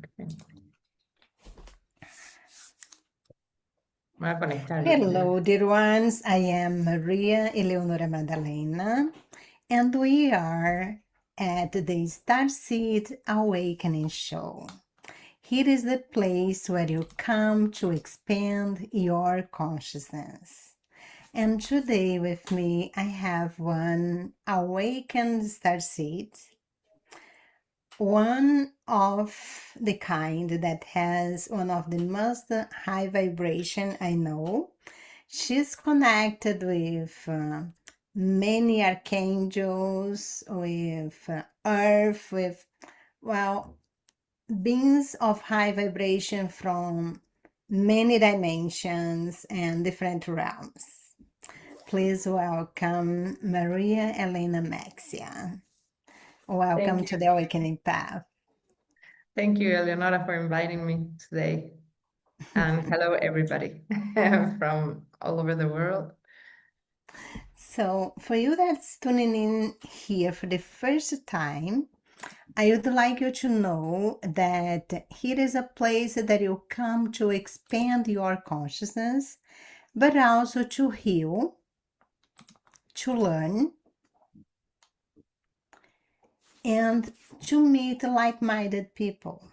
Okay. Me voy a conectar. Hello, dear ones. I am María Eleonora Magdalena, and we are at the Starseed Awakening Show. Here is the place where you come to expand your consciousness. And today with me, I have one awakened starseed, one of the kind that has one of the most high vibration I know. She's connected with many archangels, with earth, with, well, beings of high vibration from many dimensions and different realms. Please welcome María Elena Mexía. Welcome to the Awakening Path. Thank you, Eleonora, for inviting me today. And hello, everybody from all over the world. So, for you that's tuning in here for the first time, I would like you to know that here is a place that you come to expand your consciousness, but also to heal, to learn, and to meet like-minded people.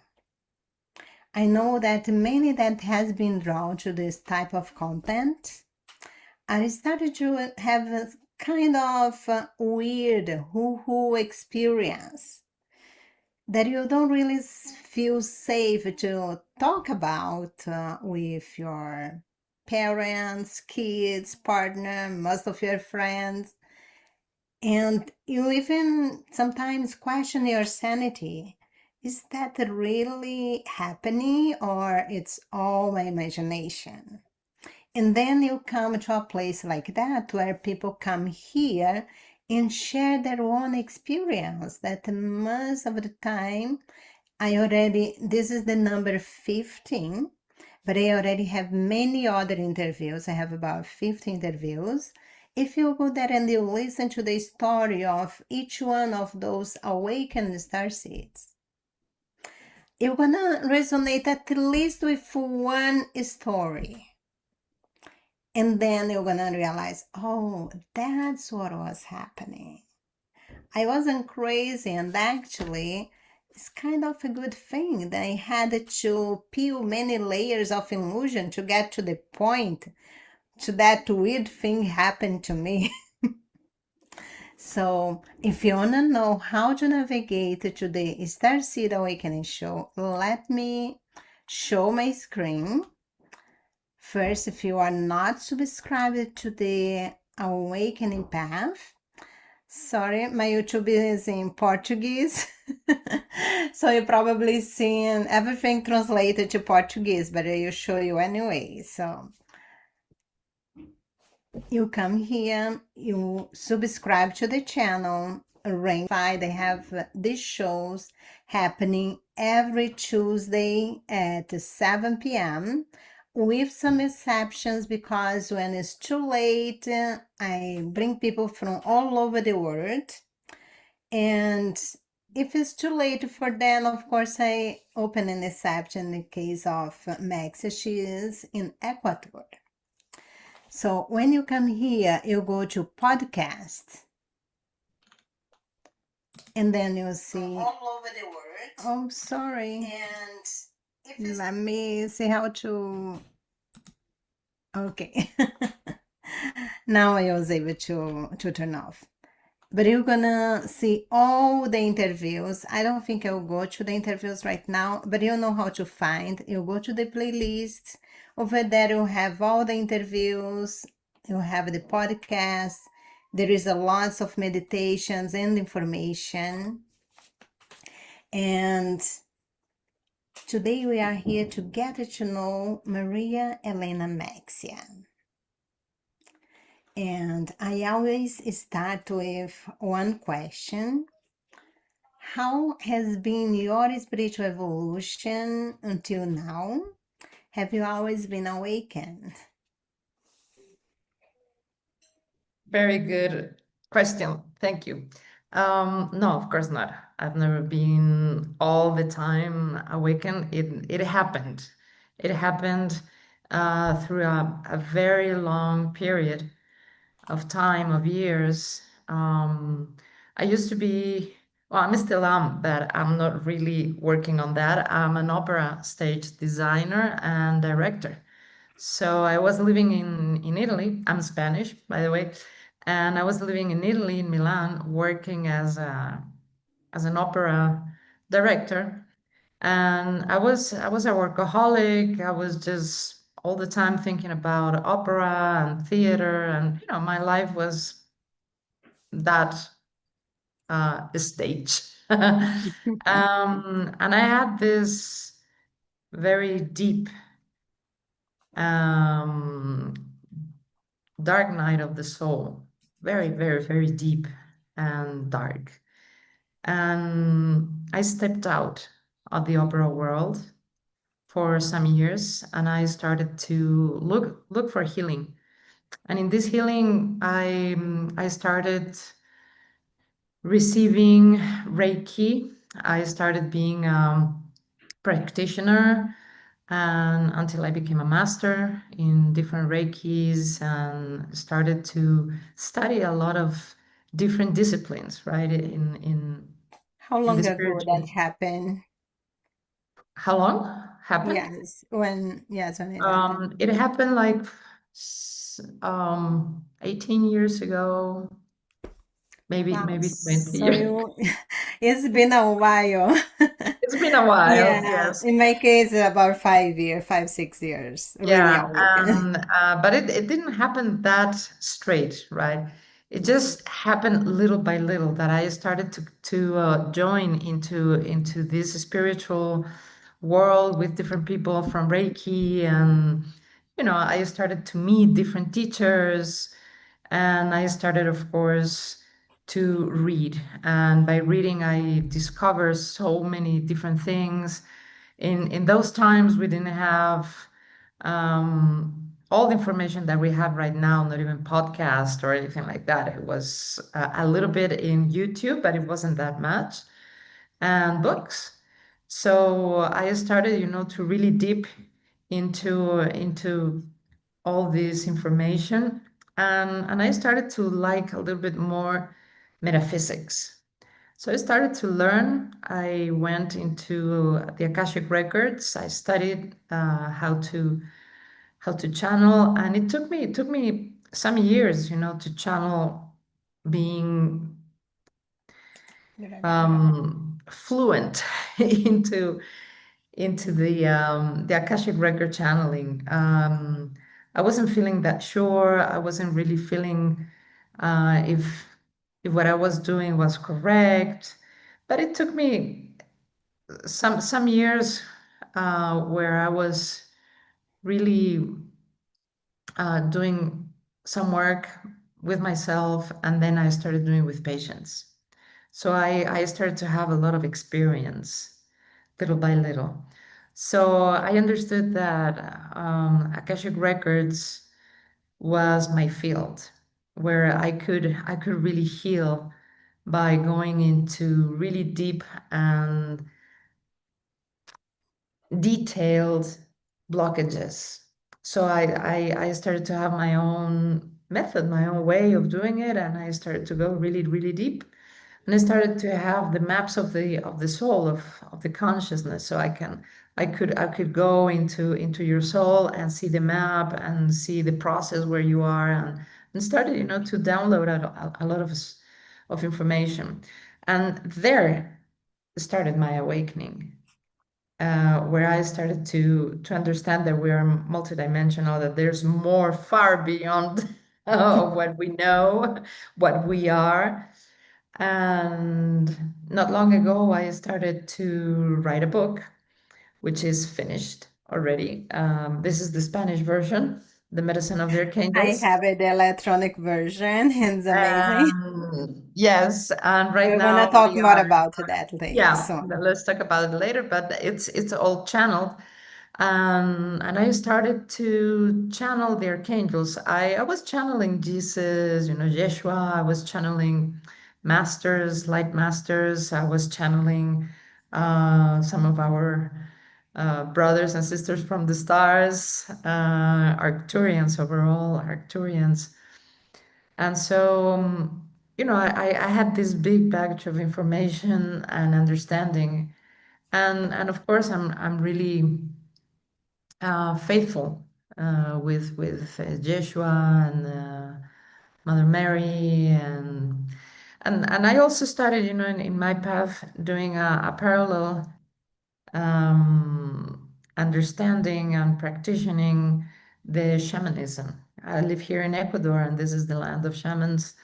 I know that many that has been drawn to this type of content are started to have a kind of weird woo-hoo experience that you don't really feel safe to talk about with your parents, kids, partner, most of your friends. And you even sometimes question your sanity. Is that really happening or it's all my imagination? And then you come to a place like that where people come here and share their own experience that most of the time this is the number 15, but I already have many other interviews. I have about 50 interviews. If you go there and you listen to the story of each one of those awakened starseeds, you're gonna resonate at least with one story. And then you're gonna realize, oh, that's what was happening. I wasn't crazy, and actually, it's kind of a good thing that I had to peel many layers of illusion to get to the point to that weird thing happened to me. So if you want to know how to navigate to the Starseed Awakening Show, let me show my screen. First, if you are not subscribed to the Awakening Path, sorry, my YouTube is in Portuguese, so you're probably seeing everything translated to Portuguese, but I will show you anyway. So you come here, you subscribe to the channel, they have these shows happening every Tuesday at 7 p.m. with some exceptions, because when it's too late, I bring people from all over the world. And if it's too late for them, of course, I open an exception in the case of Mexia. She is in Ecuador. So when you come here, you go to podcast. And then you'll see all over the world. Oh, sorry. And let me see how to. Okay. Now I was able to turn off. But you're gonna see all the interviews. I don't think I'll go to the interviews right now, but you know how to find. You go to the playlist. Over there you have all the interviews. You have the podcast. There is a lots of meditations and information. And today we are here to get to know María Elena Mexía. And I always start with one question. How has been your spiritual evolution until now? Have you always been awakened? Very good question. Thank you. No, of course not. I've never been all the time awakened. It happened. It happened through a very long period of time, of years. I used to be, well, I'm still am, but I'm not really working on that. I'm an opera stage designer and director. So I was living in Italy. I'm Spanish, by the way, and I was living in Italy, in Milan, working as an opera director. And I was a workaholic. I was just all the time thinking about opera and theater, and my life was that stage. And I had this very deep um, dark night of the soul, very, very, very deep and dark. And I stepped out of the opera world for some years, and I started to look for healing. And in this healing, I started receiving Reiki. I started being a practitioner, and until I became a master in different Reikis and started to study a lot of different disciplines, right? How In the long ago that spiritual. happened? How long happened? Yes, when it happened. It happened like 18 years ago, Wow. maybe 20 So years. it's been a while. It's been a while, Yeah, yes. in my case, about 5 years, 5, 6 years, really Yeah, awakened. but it didn't happen that straight, right? It just happened little by little that I started to join into this spiritual world with different people from Reiki, and I started to meet different teachers, and I started, of course, to read. And by reading, I discovered so many different things. In those times, we didn't have all the information that we have right now, not even podcast or anything like that. It was a little bit in YouTube, but it wasn't that much, and books. So I started, to really deep into all this information, and I started to like a little bit more metaphysics. So I started to learn. I went into the Akashic records. I studied how to channel, and it took me some years, to channel, being fluent into the Akashic record channeling. I wasn't feeling that sure. I wasn't really feeling if what I was doing was correct. But it took me some years where I was really doing some work with myself, and then I started doing with patients. So I started to have a lot of experience little by little. So I understood that Akashic Records was my field, where I could really heal by going into really deep and detailed blockages. So I started to have my own method, my own way of doing it, and I started to go really, really deep. And I started to have the maps of the soul, of the consciousness, so I could go into your soul and see the map and see the process where you are, and started, to download a lot of information. And there started my awakening, where I started to understand that we are multidimensional, that there's more far beyond what we know, what we are. And not long ago, I started to write a book, which is finished already. This is the Spanish version, The Medicine of the I Archangels. have it, the electronic version, and it's amazing. Yes, and right We're gonna now talk we more are, about that later yeah, soon. let's talk about it later, but it's all channeled. And I started to channel the archangels. I was channeling Jesus, Yeshua. I was channeling masters, light masters. I was channeling some of our brothers and sisters from the stars, Arcturians overall, Arcturians. And so, I had this big baggage of information and understanding. And of course, I'm really faithful with Yeshua and Mother Mary, and I also started, in my path doing a parallel understanding and practicing the shamanism. I live here in Ecuador, and this is the land of shamans.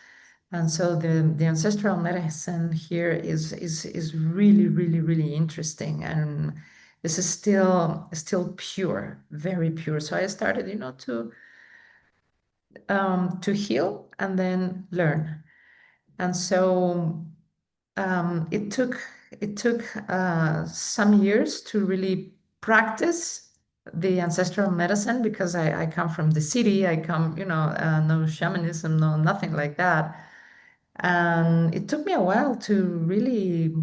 And so the ancestral medicine here is really, really, really interesting. And this is still pure, very pure. So I started, to heal and then learn. And so it took some years to really practice the ancestral medicine, because I come from the city. I come, no shamanism, no nothing like that. And it took me a while to really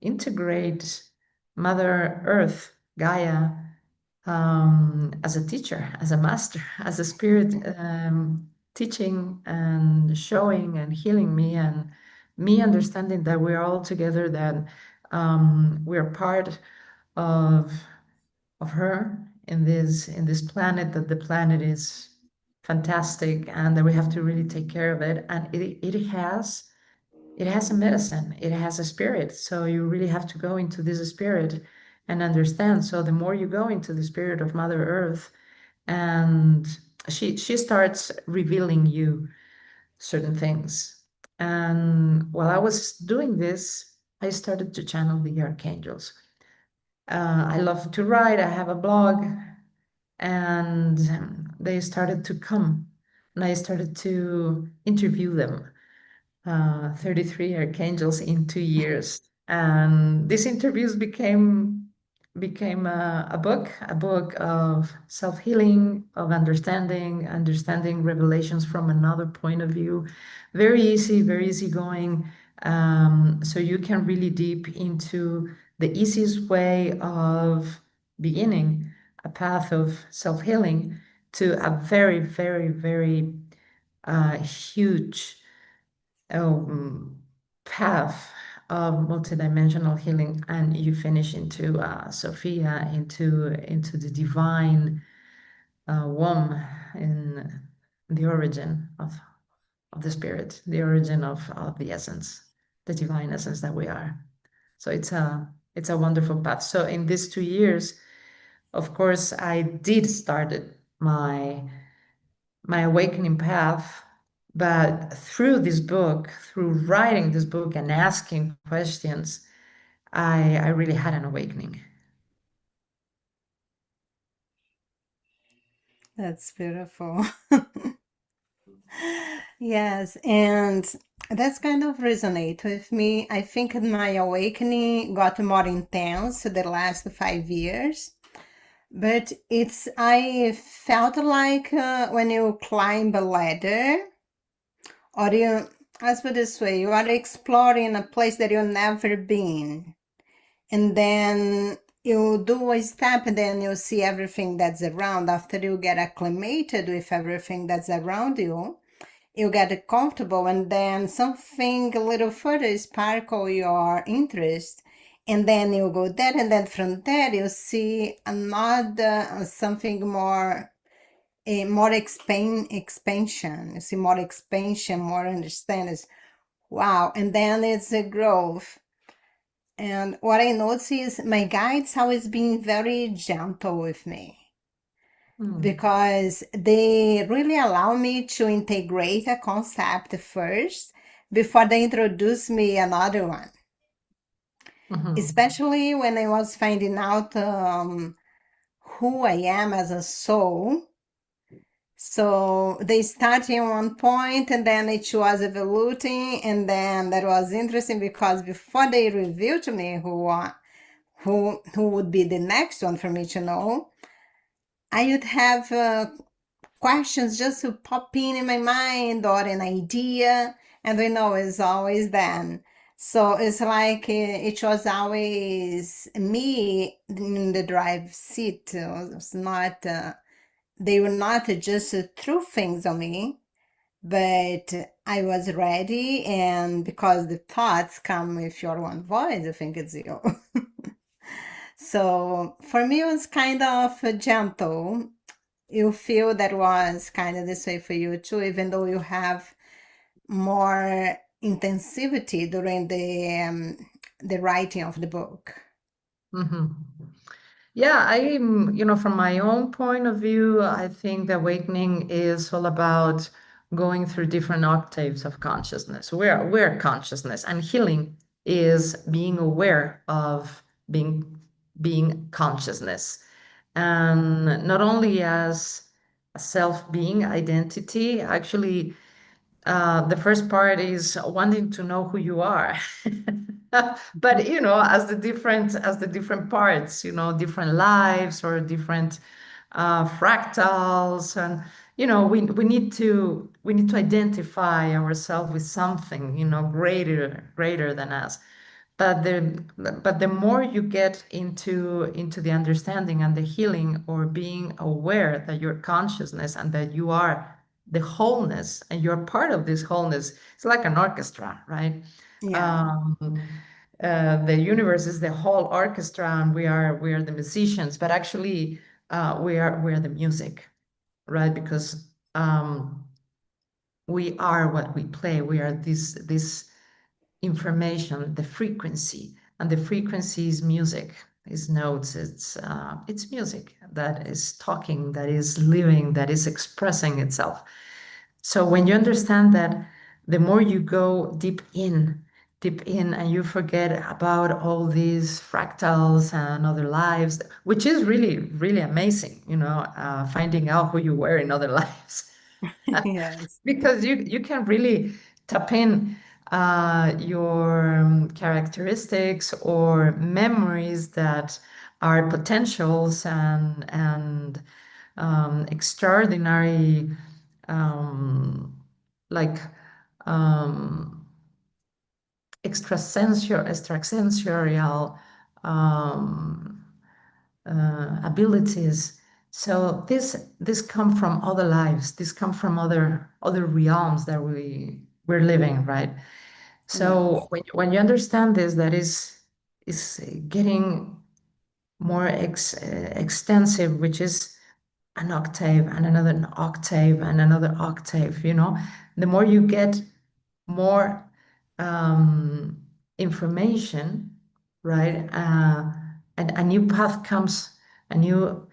integrate Mother Earth, Gaia, as a teacher, as a master, as a spirit, teaching and showing and healing me, and me understanding that we're all together, that we're part of her in this planet, that the planet is fantastic, and that we have to really take care of it. And it has a medicine, it has a spirit. So you really have to go into this spirit and understand. So the more you go into the spirit of Mother Earth, and she starts revealing you certain things. And while I was doing this, I started to channel the archangels. I love to write. I have a blog, and they started to come, and I started to interview them. 33 archangels in 2 years. And these interviews became a book of self-healing, of understanding revelations from another point of view. Very easy, very easygoing. So you can really deep into the easiest way of beginning a path of self-healing to a very, very, very huge um, path of multidimensional healing, and you finish into Sophia, into the divine womb, in the origin of the spirit, the origin of the essence, the divine essence that we are. So it's a wonderful path. So in these 2 years, of course, I did started my awakening path. But through this book, through writing this book and asking questions, I really had an awakening. That's beautiful. Yes, and that's kind of resonate with me. I think my awakening got more intense the last 5 years, but I felt like when you climb a ladder, or let's put it this way, you are exploring a place that you've never been, and then you do a step, and then you see everything that's around. After you get acclimated with everything that's around you, you get comfortable, and then something a little further sparkle your interest, and then you go there, and then from there you see another something more, more expansion. You see more expansion, more understanding. Wow. And then it's a growth. And what I notice is my guides always been very gentle with me, Mm. because they really allow me to integrate a concept first before they introduce me another one. Mhm. Especially when I was finding out who I am as a soul. So they started in one point, and then it was evolving, and then that was interesting because before they revealed to me who would be the next one for me to know, I would have questions just to pop in my mind, or an idea, and we know it's always them. So it's like it was always me in the drive seat. It's not, they were not just threw things on me, but I was ready. And because the thoughts come with your own voice, I think it's you. So for me, it was kind of gentle. You feel that was kind of this way for you too, even though you have more intensivity during the writing of the book. Mhm. Yeah, from my own point of view, I think the awakening is all about going through different octaves of consciousness. We're consciousness, and healing is being aware of being consciousness. And not only as a self-being identity, actually the first part is wanting to know who you are. But as the different parts, different lives or different fractals, and we need to identify ourselves with something, greater than us. But the more you get into the understanding and the healing, or being aware that your consciousness and that you are the wholeness and you're part of this wholeness, it's like an orchestra, right? Yeah, um, the universe is the whole orchestra, and we are the musicians, but actually we are the music, right? Because we are what we play. We are this information, the frequency, and the frequency is music, is notes. It's music that is talking, that is living, that is expressing itself. So when you understand that, the more you go deep in, and you forget about all these fractals and other lives, which is really, really amazing, finding out who you were in other lives. yes, Because you can really tap in your characteristics or memories that are potentials and extraordinary, um, like um, extrasensorial um, abilities. So this come from other lives. This come from other realms that we're living, right? yes, So when you understand this, that is getting more extensive, which is an octave and another octave and another octave. The more you get, more um, information, right? And a new path comes, a new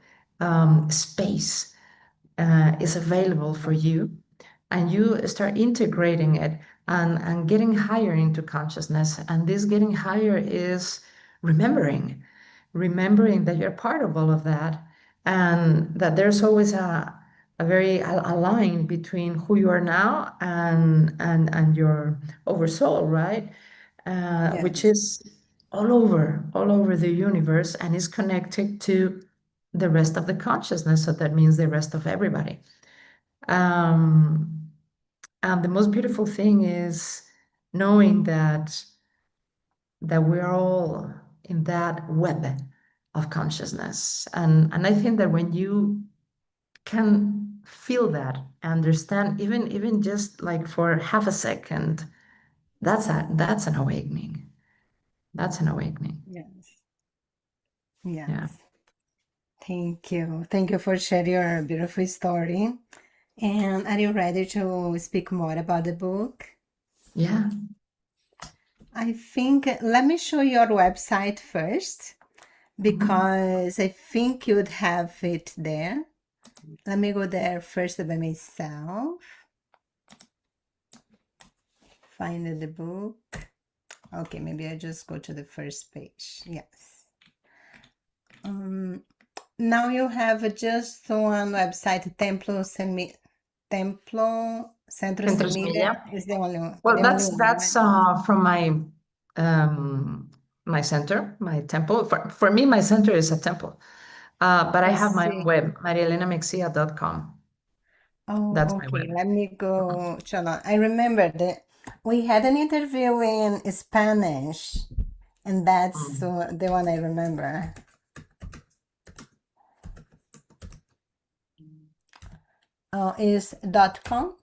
space is available for you, and you start integrating it and getting higher into consciousness. And this getting higher is remembering that you're part of all of that, and that there's always a line between who you are now and your oversoul, right? Which yes, is all over the universe, and is connected to the rest of the consciousness. So that means the rest of everybody. um, and the most beautiful thing is knowing that we're all in that web of consciousness. And I think that when you can feel that, understand, even just like for half a second, that's an awakening. That's an awakening. yes, Yeah. yes. Thank you. Thank you for sharing your beautiful story. And are you ready to speak more about the book? Yeah. I think, let me show your website first, Mhm. because I think you'd have it there. Let me go there first by myself. Find the book. Okay, maybe I just go to the first page. Yes. Now you have just one website, Templo Centro Centro Semilla Semilla. is the only Well, the only that's one, that's right? from my center, my temple. For me, my center is a temple. But I I have my own see. web, marielenaMexia.com. Oh, That's my okay. web. Let me Mhm. go. Hold on. I remember that We had an interview in Spanish, and that's Mm. the one I remember. Is .com?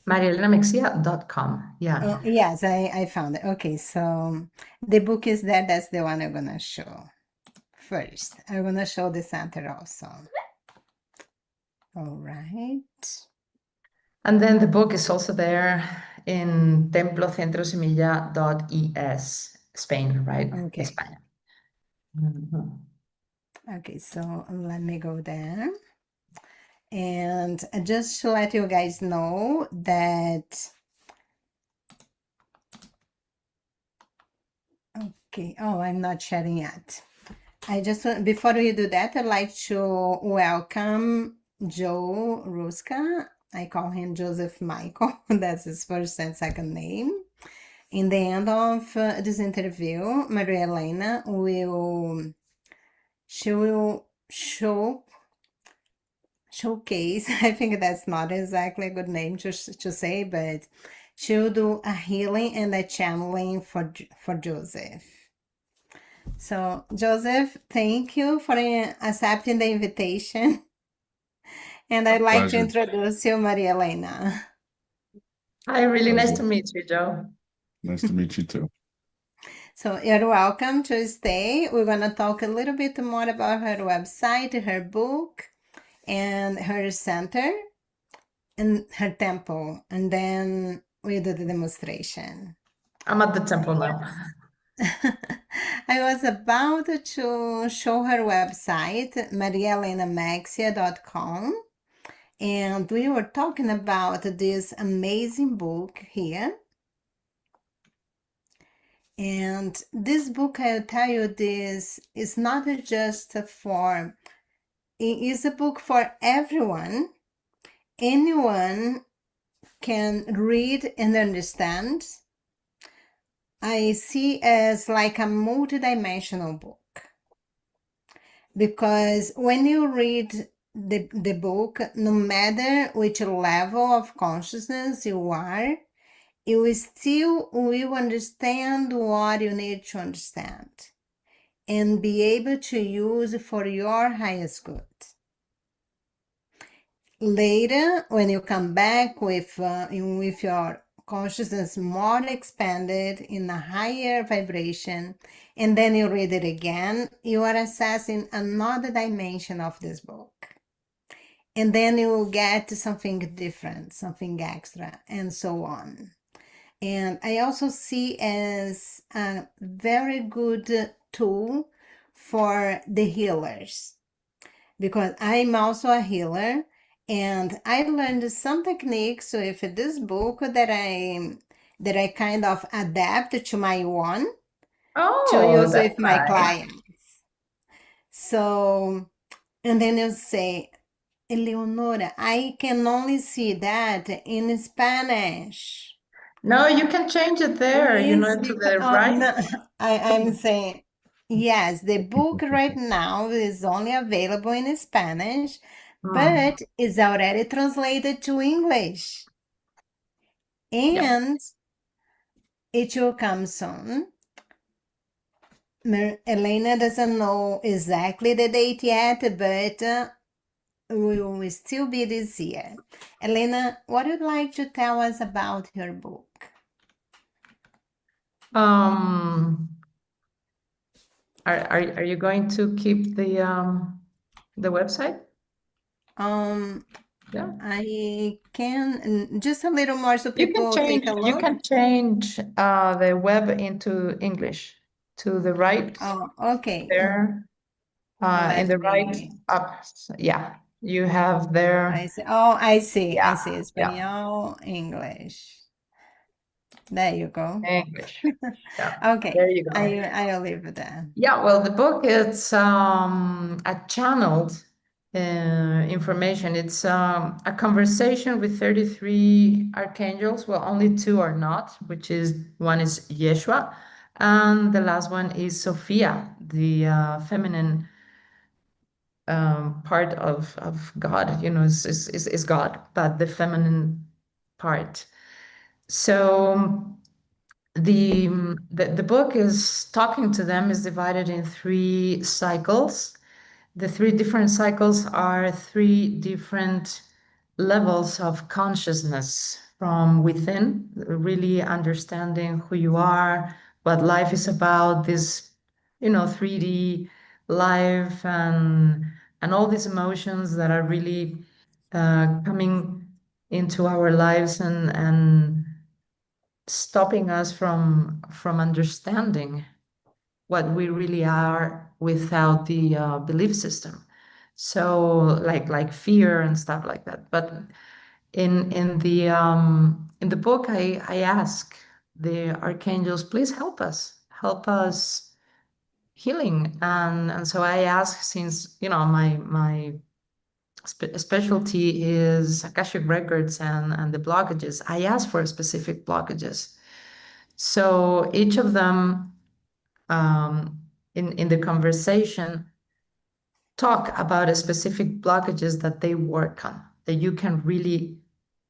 MariaElenaMexia.com. Yeah. Yes, I found it. Okay, so the book is there. That's the one I'm gonna show first. I'm gonna show the center also. All right. And then the book is also there in templocentrosemilla.es, Spain, right? Okay. España. Mhm. Okay, so let me go there. And just to let you guys know that, okay, oh, I'm not sharing yet. I just, before we do that, I'd like to welcome Joe Ruska. I call him Joseph Michael. That's his first and second name. In the end of this interview, Maria Elena she will showcase. I think that's not exactly a good name to say, but she'll do a healing and a channeling for Joseph. So Joseph, thank you for accepting the invitation. And I'd like to Pleasure. introduce you, Maria Elena. Hi, really nice Pleasure. to meet you, Joe. Nice to meet you too. So you're welcome to stay. We're going to talk a little bit more about her website, her book, and her center, and her temple. And then we do the demonstration. I'm at the temple now. I was about to show her website, mariaelenamexia.com. And we were talking about this amazing book here. And this book, I'll tell you, this is not just for, it is a book for everyone. Anyone can read and understand. I see as like a multidimensional book. Because when you read the book, no matter which level of consciousness you are, you still will understand what you need to understand and be able to use for your highest good. Later, when you come back with your consciousness more expanded in a higher vibration, and then you read it again, you are accessing another dimension of this book. And then you will get something different, something extra, and so on. And I also see as a very good tool for the healers, because I'm also a healer, and I learned some techniques with this book that I kind of adapt to my own to Oh, use that's with my nice. clients. So, and then you say, Eleonora, I can only see that in Spanish. No, you can change it there, It's to because, the right. no, I'm saying, yes, the book right now is only available in Spanish, Hmm. but it's already translated to English. Yep. And it will come soon. Elena doesn't know exactly the date yet, but we will still be this year. Elena, what would you like to tell us about your book? Um, are you going to keep the website? Yeah. I can just a little more so You can people take change a you look. can change the web into English to the right Oh, okay. there. In Let the right me. up, yeah, you have I there. see. Oh, I see. I Yeah, see. yeah, Espanol, English. There you go. English. Yeah, Okay. there you go. I'll leave it there. Yeah, well, the book it's a channeled information. It's a conversation with 33 archangels. Well, only two are not, which is one is Yeshua, and the last one is Sophia, the feminine part of God. Is God, but the feminine part. So the book is talking to them is divided in three cycles. The three different cycles are three different levels of consciousness from within, really understanding who you are, what life is about, this, 3D life and all these emotions that are really coming into our lives and stopping us from understanding what we really are without the belief system. So like fear and stuff like that. But in the book, I ask the archangels, please help us healing. And so I ask, since my specialty is Akashic records and the blockages, I ask for specific blockages. So each of them in the conversation talk about a specific blockages that they work on, that you can really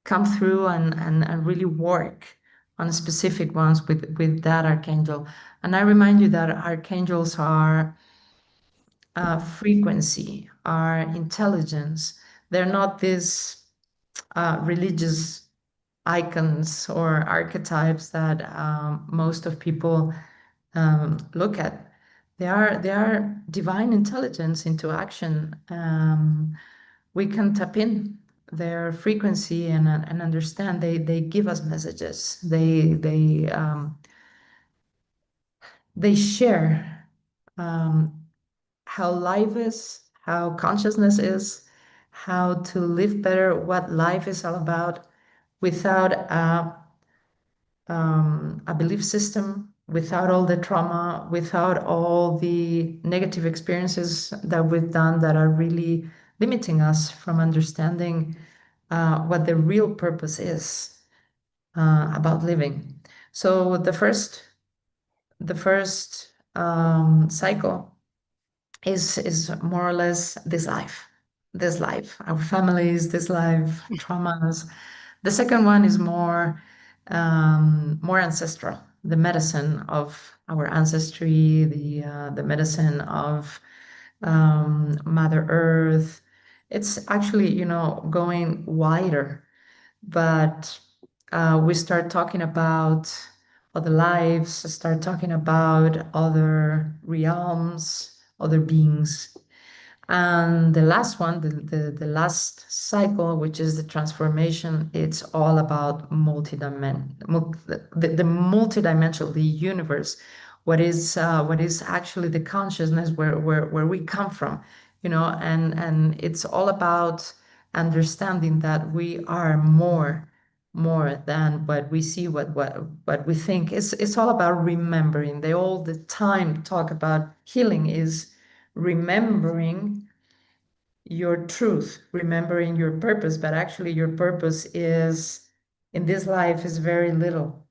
come through and really work on specific ones with that archangel. And I remind you that archangels are frequency, are intelligence. They're not these religious icons or archetypes that most of people look at. They are divine intelligence into action. We can tap in their frequency and understand. They give us messages. They share how life is, how consciousness is, how to live better, what life is all about, without a belief system, without all the trauma, without all the negative experiences that we've done that are really limiting us from understanding what the real purpose is about living. So the first cycle is more or less this life, our families, this life, traumas. The second one is more ancestral, the medicine of our ancestry, the medicine of Mother Earth. It's actually, going wider, but we start talking about other lives, start talking about other realms, other beings. And the last one, the last cycle, which is the transformation, it's all about the multidimensional, the universe, what is actually the consciousness where we come from, and it's all about understanding that we are more than what we see, what we think. It's all about remembering. They all the time talk about healing is remembering your truth, remembering your purpose, but actually your purpose is in this life is very little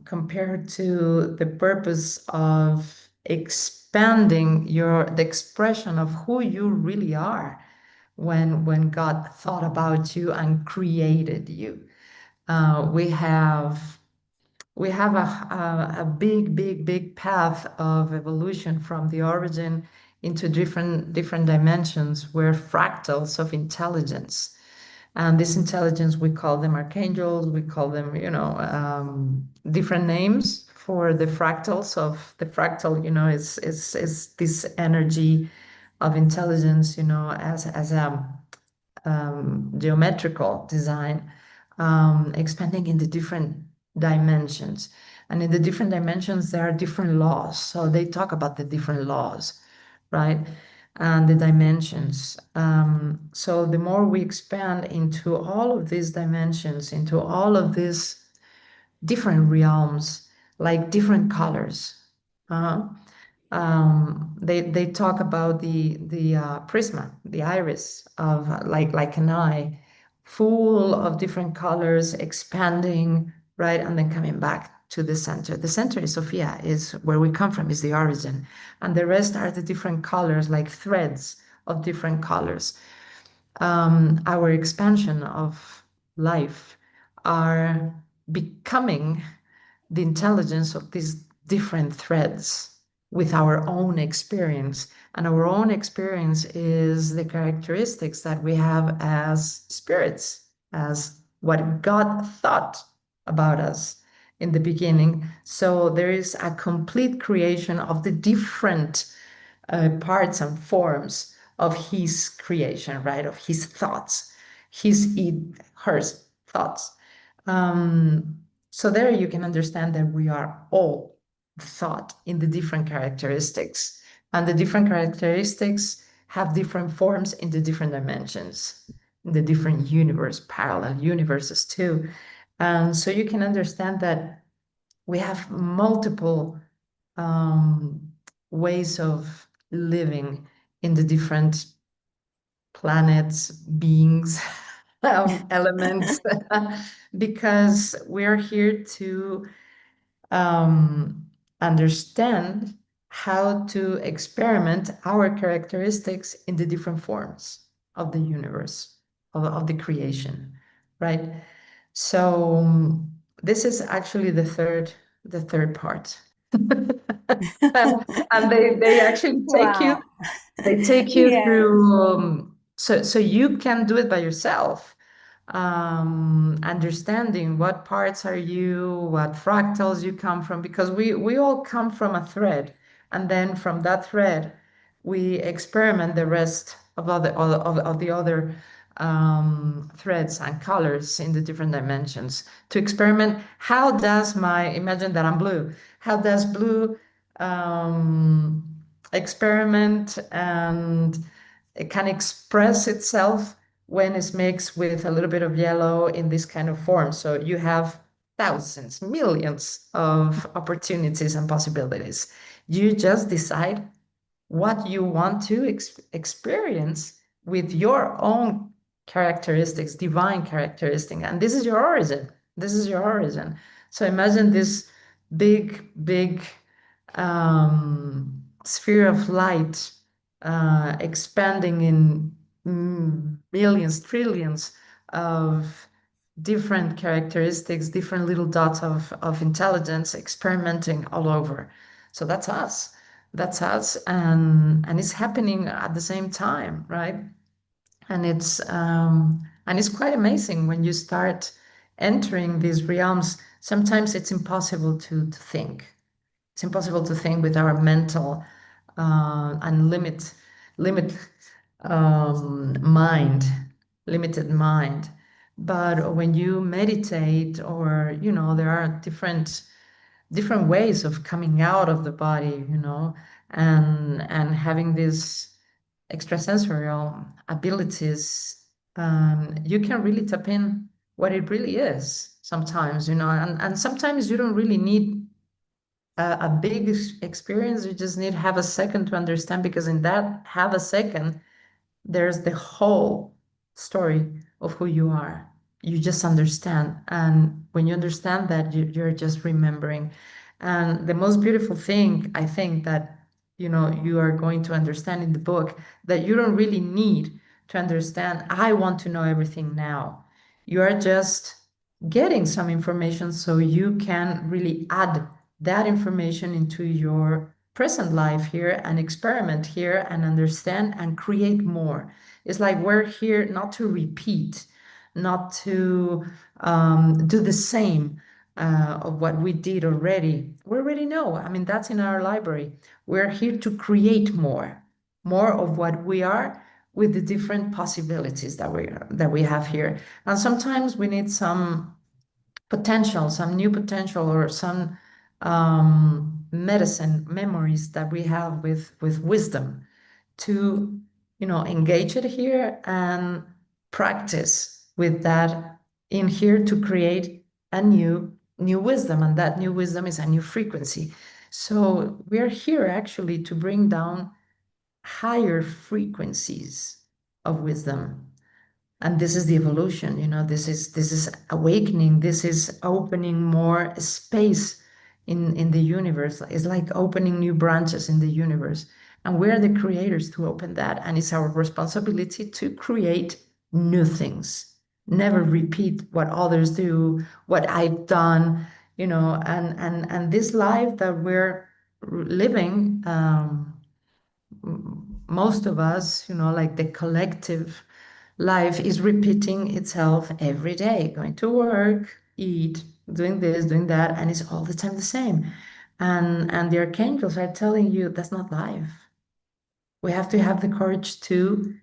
compared to the purpose of expanding the expression of who you really are when God thought about you and created you. We have a big path of evolution from the origin into different dimensions. We're fractals of intelligence. And this intelligence, we call them archangels, we call them, different names for the fractals of the fractal, is this energy of intelligence, as a geometrical design, expanding in the different dimensions. And in the different dimensions, there are different laws. So they talk about the different laws, right? And the dimensions. So the more we expand into all of these dimensions, into all of these different realms, like different colors. Uh, they talk about the prisma, the iris of like an eye, full of different colors, expanding, right, and then coming back to the center. The center is Sophia, is where we come from, is the origin, and the rest are the different colors, like threads of different colors. Our expansion of life, are becoming the intelligence of these different threads with our own experience. And our own experience is the characteristics that we have as spirits, as what God thought about us in the beginning. So there is a complete creation of the different parts and forms of his creation, right? Of his thoughts, her thoughts. So there you can understand that we are all thought in the different characteristics, and the different characteristics have different forms in the different dimensions, in the different universe, parallel universes too. And so you can understand that we have multiple ways of living in the different planets, beings, elements, because we're here to understand how to experiment our characteristics in the different forms of the universe, of the creation, right? So this is actually the third part. And they actually Wow. take you Yes. through so you can do it by yourself, understanding what parts are you, what fractals you come from, because we all come from a thread, and then from that thread we experiment the rest of the other threads and colors in the different dimensions to experiment. How does my, imagine that I'm blue, how does blue um, experiment, and it can express itself when it's mixed with a little bit of yellow in this kind of form. So you have thousands, millions of opportunities and possibilities. You just decide what you want to experience with your own characteristics, divine characteristic. And this is your origin. This is your origin. So imagine this big sphere of light expanding in millions, trillions of different characteristics, different little dots of intelligence experimenting all over. So that's us. That's us. And it's happening at the same time, right? And it's quite amazing when you start entering these realms. Sometimes it's impossible to think. It's impossible to think with our mental and limit mind, limited mind. But when you meditate, or there are different ways of coming out of the body, and having these extrasensorial abilities, you can really tap in what it really is sometimes, and sometimes you don't really need a big experience. You just need have a second to understand, because in that have a second, there's the whole story of who you are. You just understand. And when you understand that, you're just remembering. And the most beautiful thing, I think, that you are going to understand in the book, that you don't really need to understand, I want to know everything now. You are just getting some information so you can really add that information into your present life here, and experiment here, and understand and create more. It's like we're here not to repeat, not to do the same of what we did already. We already know. I mean, that's in our library. We're here to create more of what we are, with the different possibilities that we have here. And sometimes we need some potential, some new potential, or some medicine memories that we have with wisdom, to engage it here and practice with that in here, to create a new wisdom. And that new wisdom is a new frequency. So we're here actually to bring down higher frequencies of wisdom. And this is the evolution, this is awakening, this is opening more space in the universe. It's like opening new branches in the universe, and we're the creators to open that. And it's our responsibility to create new things, never repeat what others do, what I've done, and this life that we're living, most of us, like the collective life is repeating itself every day, going to work, eat, doing this, doing that, and it's all the time the same. And the archangels are telling you that's not life. We have to have the courage to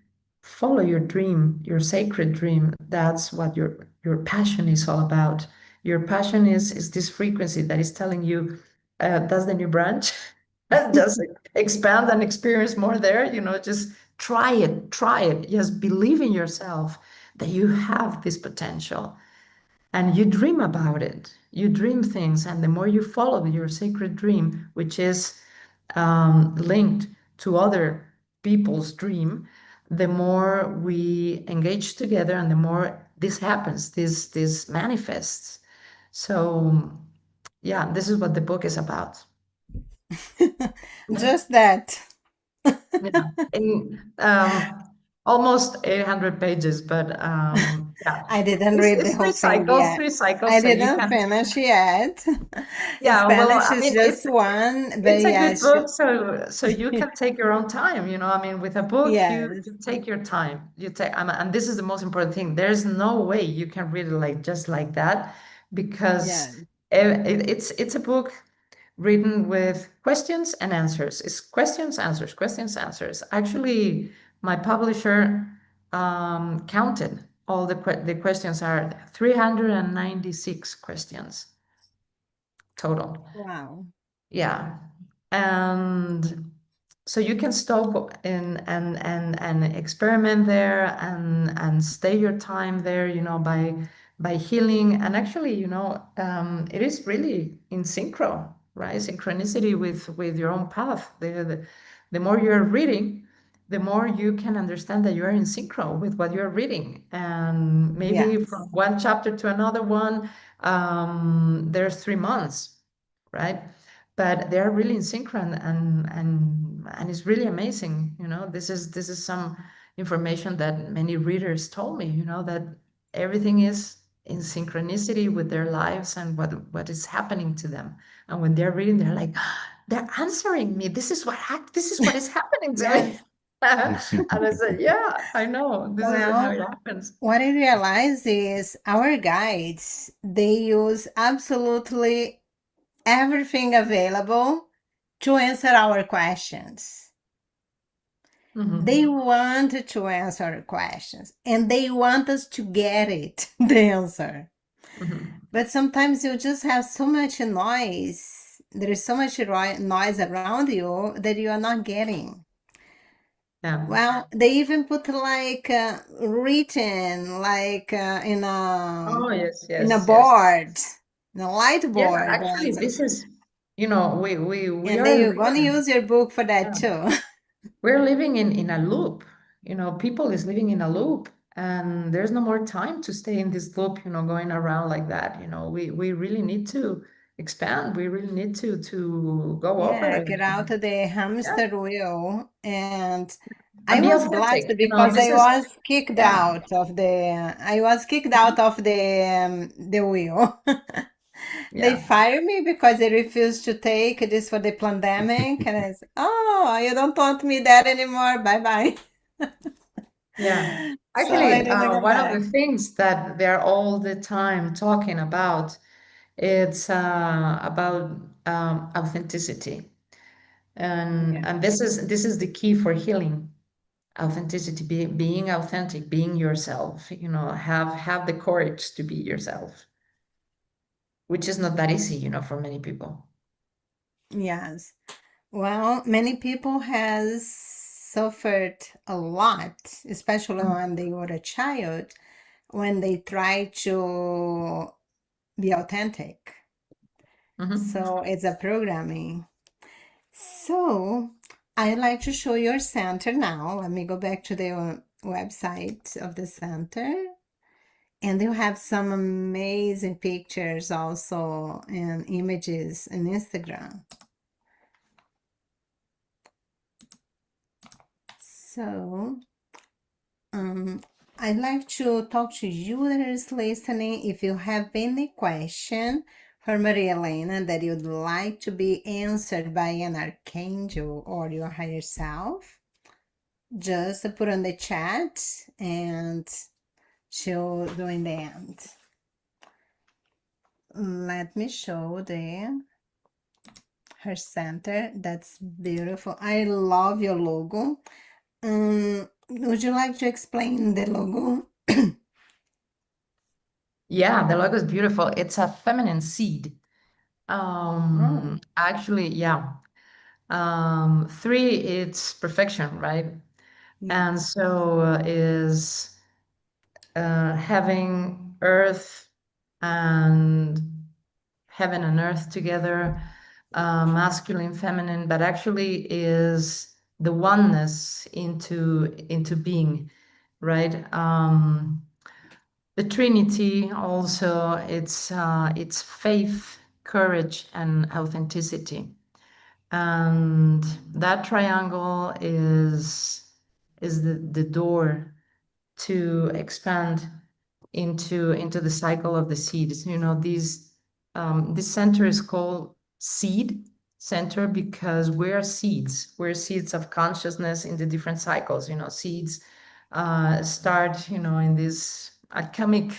follow your dream, your sacred dream. That's what your passion is all about. Your passion is this frequency that is telling you that's the new branch. Just expand and experience more there. Just try it, try it. Just believe in yourself that you have this potential and you dream about it. You dream things, and the more you follow your sacred dream, which is linked to other people's dream, the more we engage together, and the more this happens. This manifests. So, yeah, this is what the book is about. Just that. Yeah, in almost 800 pages, but yeah, I didn't read the it's whole thing yet. three cycles, I so you didn't can. finish yet. Yeah, well, Spanish I is mean, just one, but it's a good yes, book, so you can take your own time. I mean, with a book, yes, you take your time. You take, and this is the most important thing. There's no way you can read it like just like that, because yes. it's a book written with questions and answers. It's questions, answers, questions, answers. Actually, my publisher counted all the questions are 396 questions total. Wow. Yeah. And so you can stop in and experiment there and stay your time there, by healing. And actually, it is really in synchro, right? Synchronicity with your own path. The more you're reading, the more you can understand that you're in synchro with what you're reading. And maybe from Yes, one chapter to another one, there's 3 months, right? But they're really in synchro, and it's really amazing. This is some information that many readers told me. That everything is in synchronicity with their lives and what is happening to them. And when they're reading, they're like, they're answering me. This is what is happening to me. yes. And I said, yeah, I know. This is how Well, it happens. what I realize is our guides, they use absolutely everything available to answer our questions. They Mhm. want to answer our questions and they want us to get it, the answer. Mhm. But sometimes you just have so much noise. There is so much noise around you that you are not getting. Yeah. Well, they even put like written like Oh, yes, in a yes, yes. board, in a light Yeah, board, actually, this is, we and then are you're gonna living, use your book for that yeah, too. we're living in a loop. People is living in a loop, and there's no more time to stay in this loop, going around like that. We really need to expand. We really need to go over Yeah, it. get out of the Yeah, hamster wheel. And I and be was blessed authentic. because This is, yeah, I was kicked out of the wheel. They yeah, fired me because they refused to take this for the pandemic. And I said, oh, you don't want me there anymore. Bye bye. yeah. So I Actually, didn't go one of the back. things that they're all the time talking about, it's about authenticity. and Yeah. and this is the key for healing. Authenticity, being authentic, being yourself, have the courage to be yourself, which is not that easy, for many people. Yes. Well, many people has suffered a lot, especially when they were a child, when they try to be authentic. Mhm. So it's a programming. So I'd like to show your center now. Let me go back to the website of the center. And you have some amazing pictures also and images in Instagram. So I'd like to talk to you that is listening. If you have any question for Maria Elena that you'd like to be answered by an archangel or your higher self, just put on the chat and she'll do in the end. Let me show her center. That's beautiful. I love your logo. Would you like to explain the logo? Yeah, the logo is beautiful. It's a feminine seed. Oh, Actually, yeah. Three, it's perfection, right? yeah. And so is having earth and heaven and earth together, masculine, feminine, but actually is the oneness into being, right? The Trinity also, it's faith, courage, and authenticity. And that triangle is the door to expand into the cycle of the seeds. You know, this center is called seed center because we're seeds. We're seeds of consciousness in the different cycles. You know, seeds start, you know, in these alchemic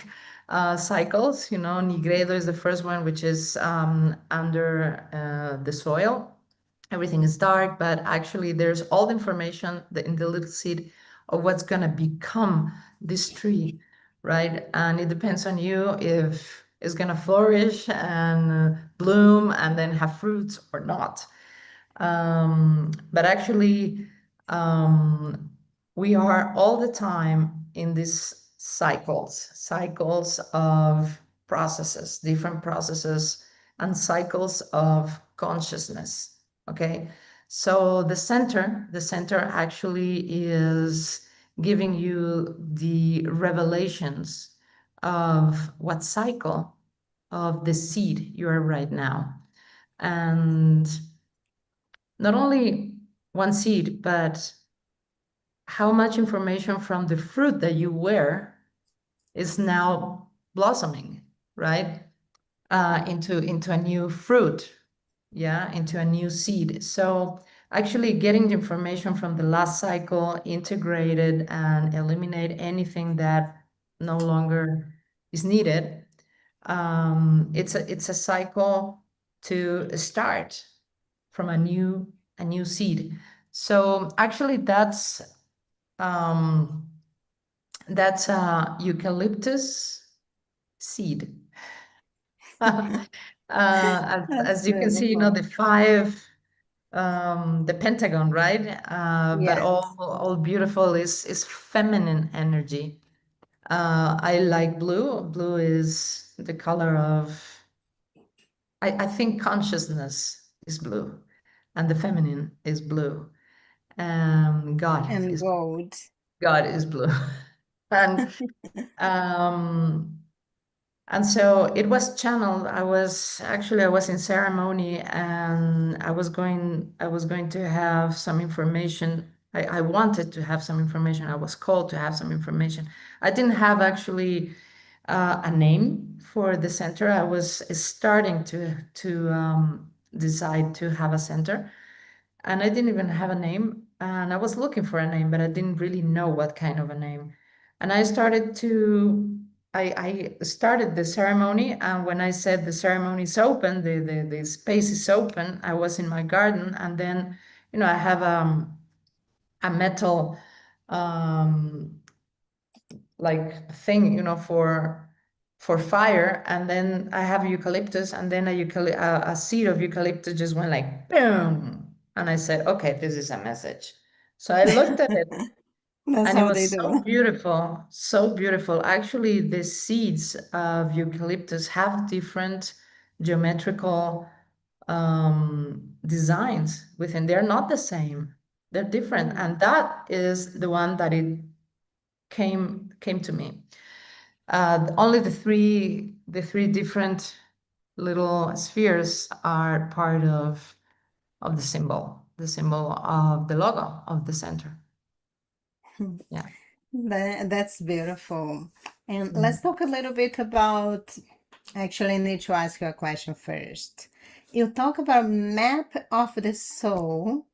cycles. You know, nigredo is the first one, which is under the soil. Everything is dark, but actually there's all the information in the little seed of what's going to become this tree, right? And it depends on you if it's going to flourish and bloom and then have fruits or not. But actually, um, we are all the time in these cycles of processes, different processes, and cycles of consciousness. Okay, so the center actually is giving you the revelations of what cycle of the seed you are right now. And not only one seed, but how much information from the fruit that you wear is now blossoming, right? Into a new fruit, yeah, into a new seed. So actually getting the information from the last cycle, integrated and eliminate anything that no longer is needed. It's a cycle to start from a new seed. So actually um, that's eucalyptus seed. As That's you can see, you know, beautiful. the five, the pentagon, right? But Yes. all beautiful is feminine energy. I like blue. Blue is the color of, I think consciousness is blue, and the feminine is blue. God And is gold. God is blue. And um and so it was channeled. I was in ceremony, and I was going to have some information. I wanted to have some information. I was called to have some information. I didn't have actually a name for the center. I was starting to decide to have a center, and I didn't even have a name. And I was looking for a name, but I didn't really know what kind of a name. And I started the ceremony, and when I said the ceremony is open, the space is open, I was in my garden, and then, you know, I have a metal um, like thing, you know, for fire, and then I have eucalyptus, and then a seed of eucalyptus just went like boom, and I said, okay, this is a message. So I looked at it, That's and it how they was so do. beautiful, so beautiful. Actually, the seeds of eucalyptus have different geometrical designs within. They're not the same. They're different, Mm. and that is the one that it came to me. Only the three different little spheres are part of the symbol of the logo of the center. Yeah. That's beautiful. And let's talk a little bit about, actually, I need to ask you a question first. You talk about map of the soul.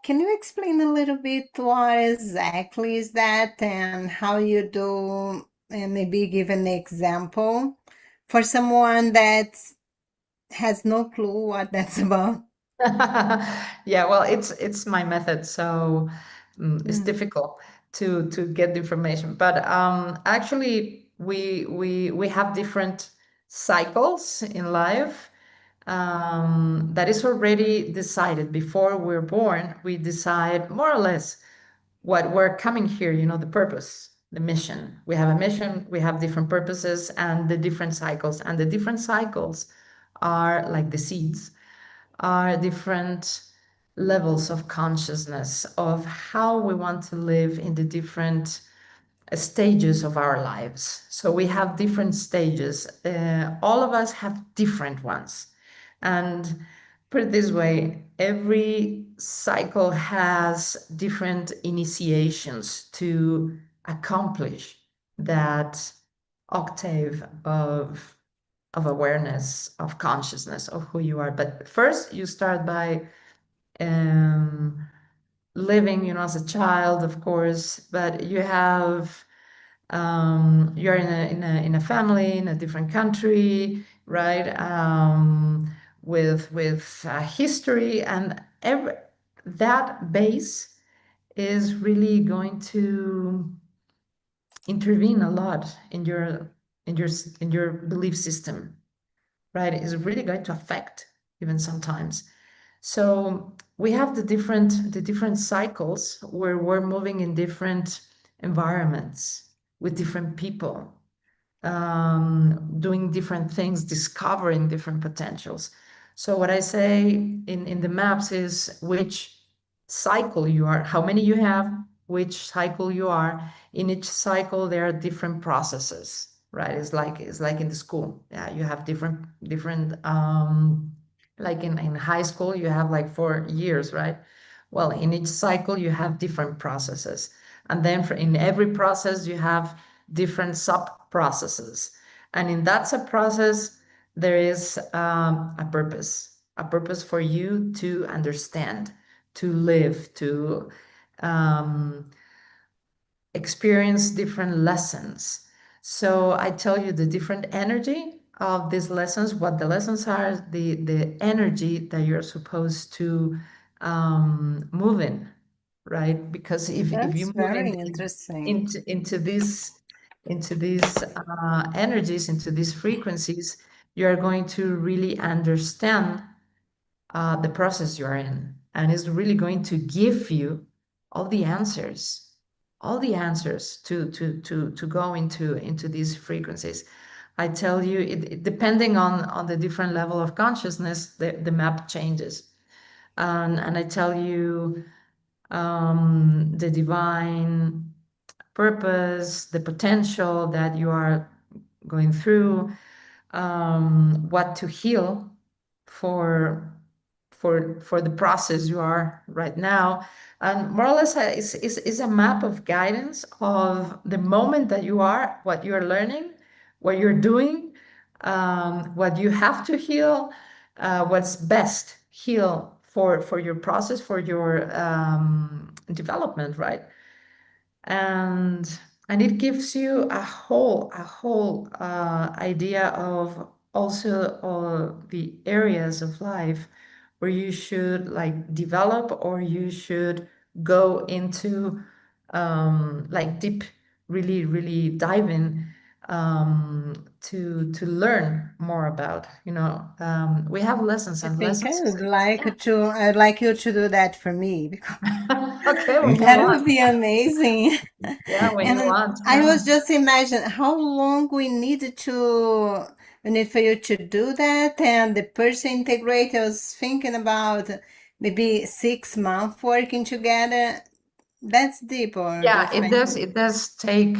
Can you explain a little bit what exactly is that and how you do, and maybe give an example for someone that has no clue what that's about? Yeah, well, it's my method, so it's Mm. difficult to get the information. But actually, we have different cycles in life that is already decided before we're born. We decide more or less what we're coming here. The purpose, the mission. We have a mission. We have different purposes and the different cycles, and the different cycles are like the seeds are different levels of consciousness of how we want to live in the different stages of our lives. So we have different stages. All of us have different ones. And put it this way, every cycle has different initiations to accomplish that octave of awareness, of consciousness of who you are. But first, you start by um, living, as a child, of course. But you're in a family in a different country, right? With history, and that base is really going to intervene a lot in your belief system, right? Is really going to affect even sometimes. So we have the different cycles where we're moving in different environments with different people, doing different things, discovering different potentials. So what I say in the maps is which cycle you are, how many you have, which cycle you are. In each cycle, there are different processes, right? It's like in the school. Yeah, you have different like in high school, you have like 4 years, right? Well, in each cycle, you have different processes. And then in every process, you have different sub processes. And in that sub process, there is a purpose for you to understand, to live, to um, experience different lessons. So I tell you the different energy of these lessons, what the lessons are, the energy that you're supposed to move in, right? Because if That's you move very interesting. into these energies, into these frequencies, you're going to really understand the process you're in, and it's really going to give you all the answers, to go into these frequencies. I tell you, depending on the different level of consciousness, the map changes. And I tell you, the divine purpose, the potential that you are going through, what to heal for for the process you are right now. And more or less, is a map of guidance of the moment that you are, what you're learning, what you're doing, what you have to heal, what's best heal for your process, for your development, right? And it gives you a whole idea of also the areas of life where you should like develop, or you should go into like deep, really really dive in, to learn more about. We have lessons I and think lessons. I'd like you to do that for me, because Okay, when you that Okay. would want. be amazing. Yeah, when you And want. I was just imagine how long we need for you to do that, and the person integrate. I was thinking about maybe 6 months working together. That's deep, or do you Yeah, it think? does. It does take,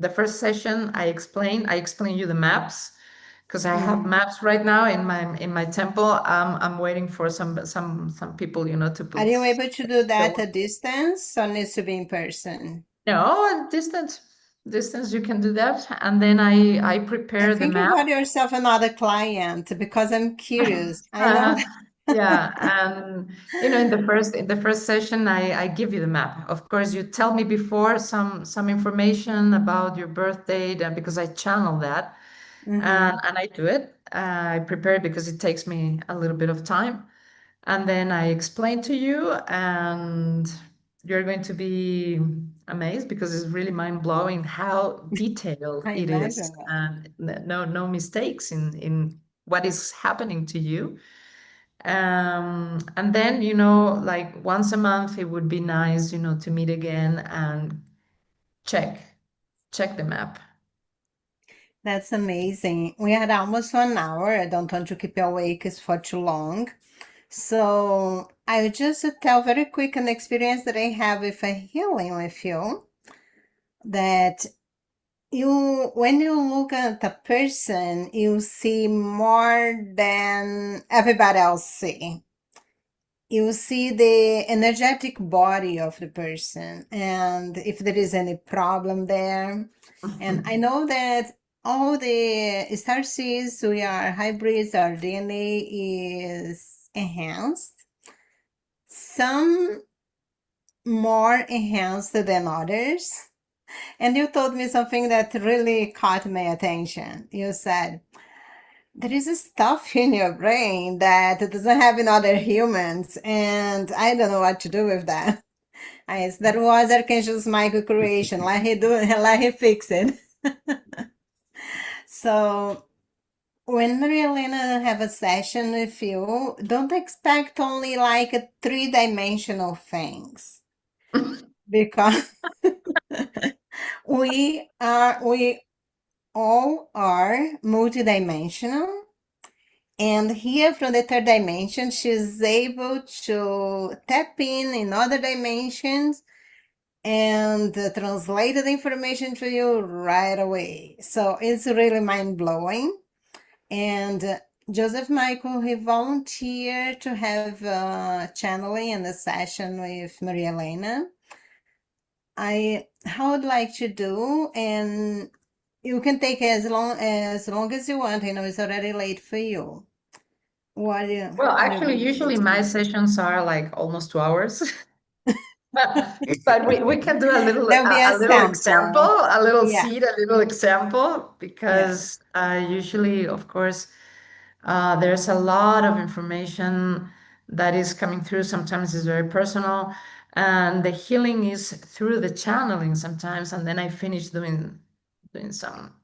the first session I explain you the maps, because I have maps right now in my temple. I'm waiting for some people, to Are put you able to do the that at distance or needs to be in person? no distance you can do that, and then I I prepare the think you map. got yourself another client because I'm curious. I know. Uh, yeah, and in the first session, I give you the map. Of course, you tell me before some information about your birth date, and because I channel that, and I do it. I prepare it because it takes me a little bit of time, and then I explain to you, and you're going to be amazed because it's really mind-blowing how detailed I it is, imagine that. and no mistakes in what is happening to you. And then, like once a month, it would be nice, to meet again and check check the map. That's amazing. We had almost 1 hour. I don't want to keep you awake for too long. So I will just tell very quick an experience that I have with a healing with you. That when you look at a person, you see more than everybody else see. You see the energetic body of the person and if there is any problem there. And I know that all the star seeds, we are hybrids, our DNA is enhanced. Some more enhanced than others. And you told me something that really caught my attention. You said, there is a stuff in your brain that doesn't have in other humans, and I don't know what to do with that. Yes, that was Archangel's Michael creation. Let he do it, let he fix it. So when Maria Elena have a session with you, don't expect only like a three-dimensional things because we all are multidimensional. And here from the third dimension, she's able to tap in other dimensions and translate the information to you right away. So it's really mind blowing. And Joseph Michael, he volunteered to have channeling and a session with Maria Elena. I would like to do, and you can take as long as you want. I know it's already late for you. What do you, Well, what do actually, you usually think? my sessions are like almost 2 hours. But we can do a little There'll be a example, sample. a little Yeah, seed, a little example, yeah. because usually, of course, there's a lot of information that is coming through. Sometimes it's very personal, and the healing is through the channeling sometimes, and then I finish doing some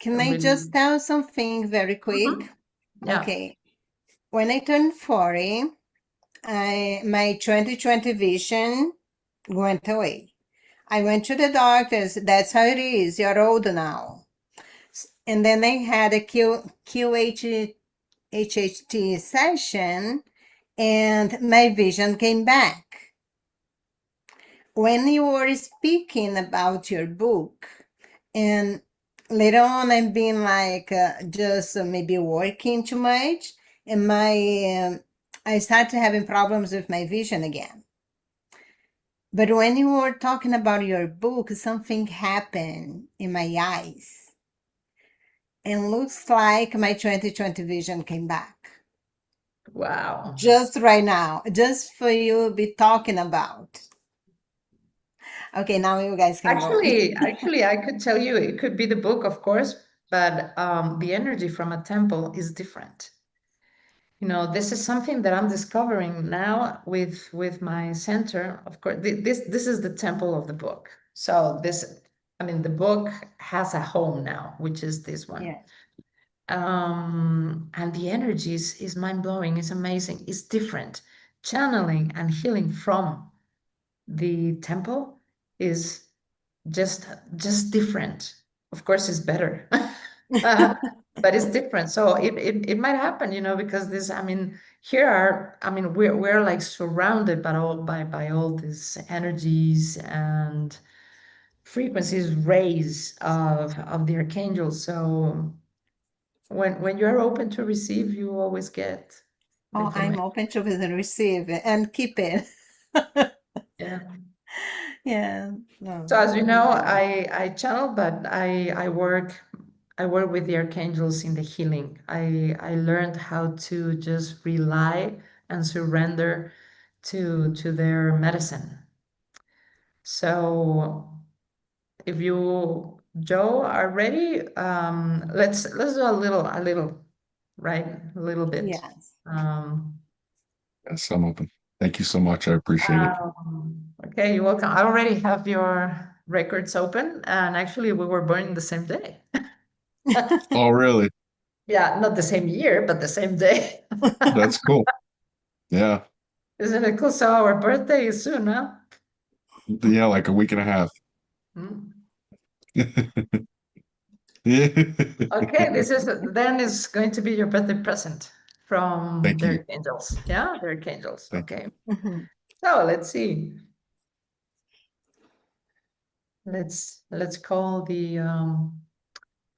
Can I really. just tell something very quick? Mhm. Yeah. Okay. When I turned 40, my 2020 vision went away. I went to the doctors. That's how it is. You're old now. And then I had a QHHT session, and my vision came back. When you were speaking about your book, and later on I've been like just maybe working too much, and I started having problems with my vision again. But when you were talking about your book, something happened in my eyes, and looks like my 2020 vision came back Wow. just right now, just for you to be talking about. Okay, now you guys can go. Actually, I could tell you it could be the book, of course, but the energy from a temple is different. This is something that I'm discovering now with my center. Of course, this is the temple of the book. So I mean, the book has a home now, which is this one. Yeah. And the energy is mind-blowing, it's amazing, it's different. Channeling and healing from the temple is just different. Of course, it's better, but it's different. So it might happen, because I mean, we're like surrounded by all these energies and frequencies, rays of the archangels. So when you're open to receive, you always get the Oh, I'm information. open to receive and keep it. Yeah. Yeah. No. So as you know, I channel, but I work with the archangels in the healing. I learned how to just rely and surrender to their medicine. So if you, Joe, are ready, let's do a little, right? A little bit. Yes. Yes, I'm open. Thank you so much. I appreciate it. Okay, you're welcome. I already have your records open, and actually, we were born the same day. Oh, really? Yeah, not the same year, but the same day. That's cool. Yeah. Isn't it cool? So our birthday is soon, huh? Yeah, like a week and a half. Mm. Yeah. Okay, this is then is going to be your birthday present from Thank the you. archangels. Yeah, the archangels. Thank you. Okay. Mhm. So let's see. Let's call the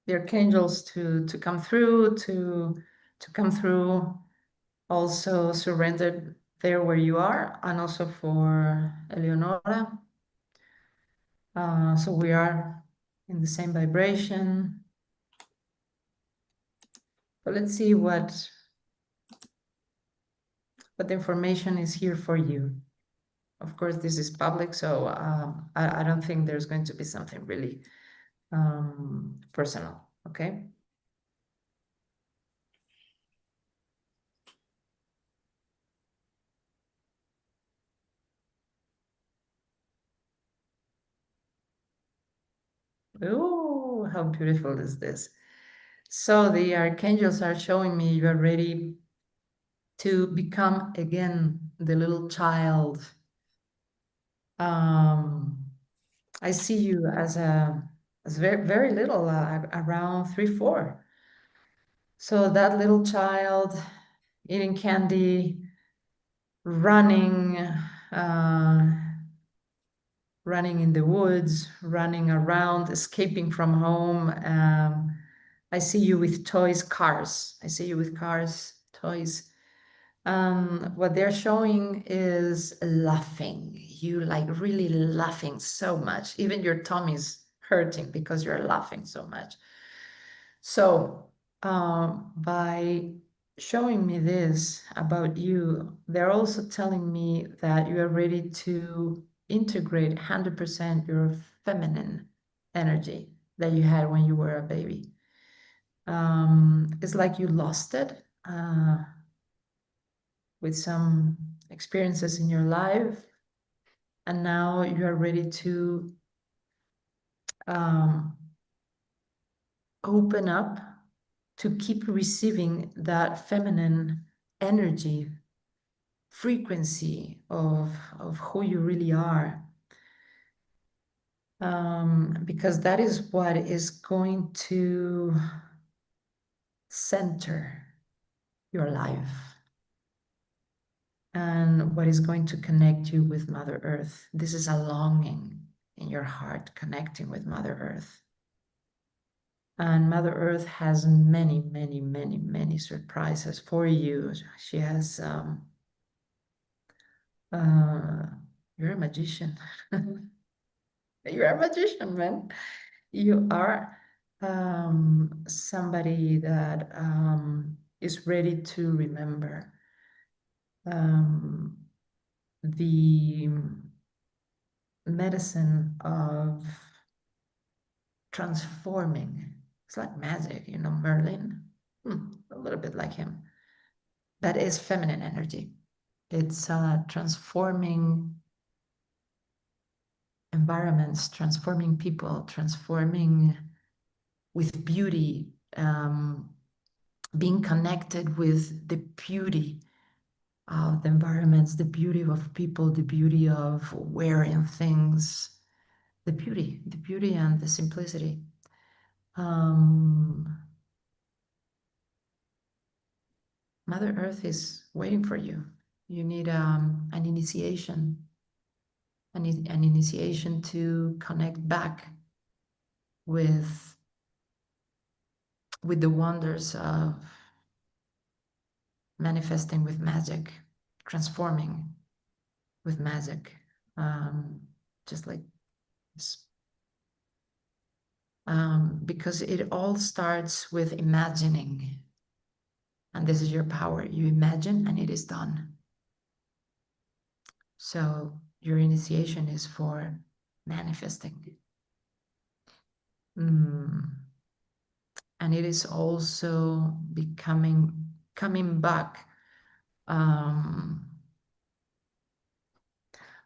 archangels to come through, to come through, also surrendered there where you are, and also for Eleonora. So we are in the same vibration. So let's see what the information is here for you. Of course, this is public, so I don't think there's going to be something really personal, okay? Oh, how beautiful is this? So the archangels are showing me you are ready to become again the little child. I see you as very very little, around 3, 4. So that little child eating candy, running, running in the woods, running around, escaping from home. I see you with toys, cars. I see you with cars, toys. What they're showing is laughing. You like really laughing so much. Even your tummy's hurting because you're laughing so much. So, by showing me this about you, they're also telling me that you are ready to integrate 100% your feminine energy that you had when you were a baby. It's like you lost it with some experiences in your life, and now you are ready to um, open up to keep receiving that feminine energy, frequency of who you really are. Because that is what is going to center your life and what is going to connect you with Mother Earth. This is a longing in your heart, connecting with Mother Earth. And Mother Earth has many, many, many, many surprises for you. She has, you're a magician. You're a magician, man. You are somebody that is ready to remember the medicine of transforming. It's like magic, Merlin. A little bit like him. That is feminine energy. It's transforming environments, transforming people, transforming with beauty, being connected with the beauty of the environments, the beauty of people, the beauty of wearing things, the beauty and the simplicity. Mother Earth is waiting for you. You need an initiation, an initiation to connect back with with the wonders of manifesting with magic, transforming with magic, just like this. Because it all starts with imagining. And this is your power. You imagine and it is done. So your initiation is for manifesting. And it is also coming back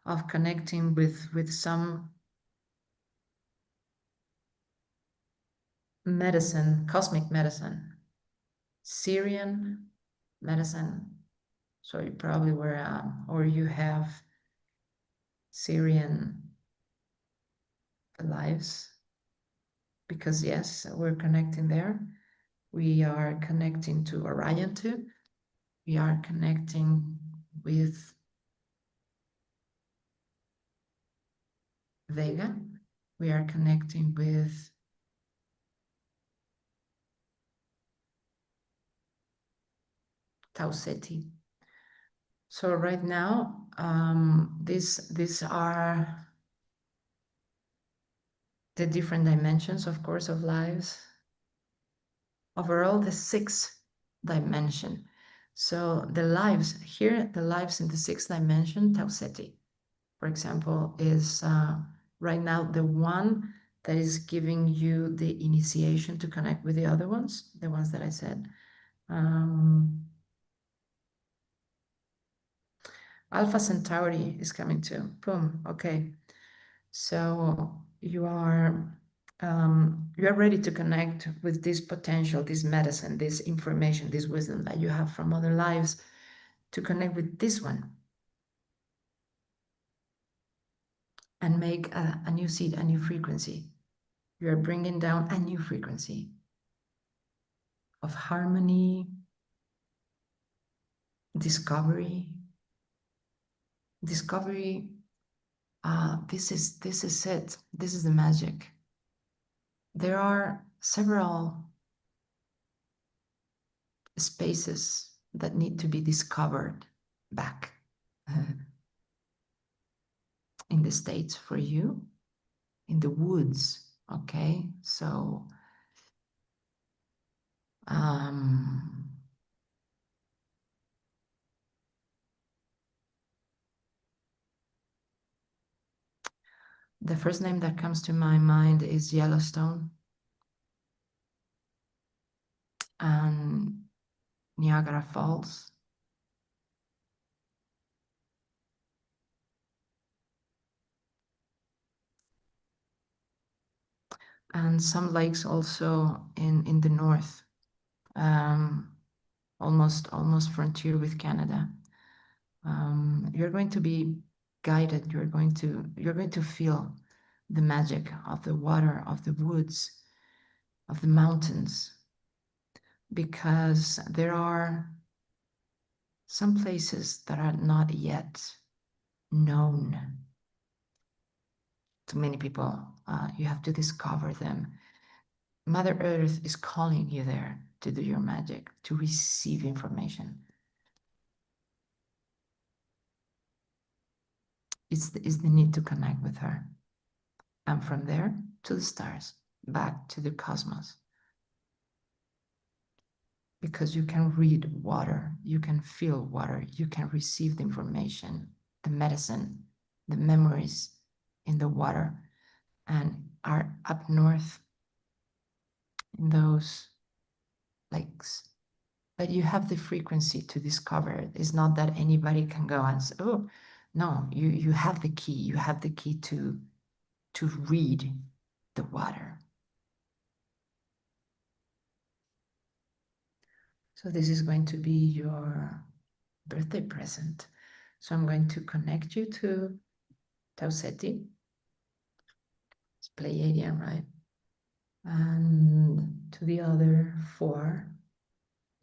of connecting with some medicine, cosmic medicine, Syrian medicine. So you probably were, or you have Syrian lives, because yes, we're connecting there. We are connecting to Orion too. We are connecting with Vega. We are connecting with Tau Ceti. So right now, these are the different dimensions, of course, of lives. Overall, the sixth dimension. So the lives here, the lives in the sixth dimension, Tau Ceti, for example, is right now the one that is giving you the initiation to connect with the other ones, the ones that I said. Alpha Centauri is coming too. Boom. Okay. So you are ready to connect with this potential, this medicine, this information, this wisdom that you have from other lives, to connect with this one and make a new seed, a new frequency. You are bringing down a new frequency of harmony, discovery. Discovery. This is it. This is the magic. There are several spaces that need to be discovered back in the States for you, in the woods. Okay, so the first name that comes to my mind is Yellowstone and Niagara Falls. And some lakes also in the north, almost frontier with Canada. You're going to be guided. You're going to feel the magic of the water, of the woods, of the mountains, because there are some places that are not yet known to many people. You have to discover them. Mother Earth is calling you there to do your magic, to receive information. It's the need to connect with her. And from there to the stars, back to the cosmos. Because you can read water, you can feel water, you can receive the information, the medicine, the memories in the water, and are up north in those lakes. But you have the frequency to discover it. It's not that anybody can go and say, oh, no, you have the key. You have the key to read the water. So this is going to be your birthday present. So I'm going to connect you to Tau Ceti. It's Pleiadian, right? And to the other 4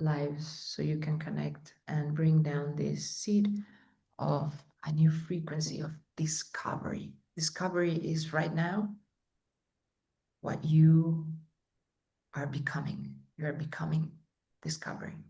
lives, so you can connect and bring down this seed of a new frequency of discovery. Discovery is right now what you are becoming. you're becoming, discovering.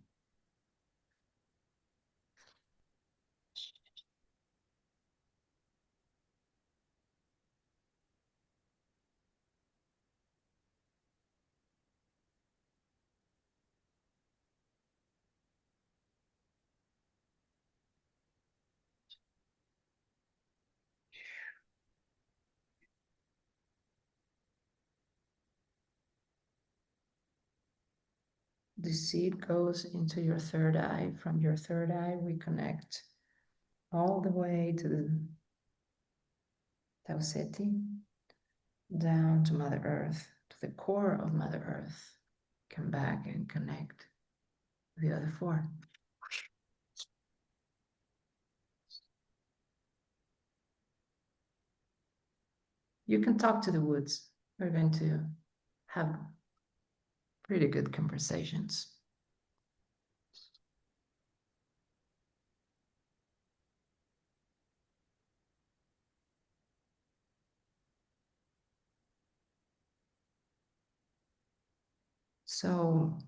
The seed goes into your third eye. From your third eye, we connect all the way to the Tau Ceti, down to Mother Earth, to the core of Mother Earth. Come back and connect the other four. You can talk to the woods. We're going to have pretty good conversations. So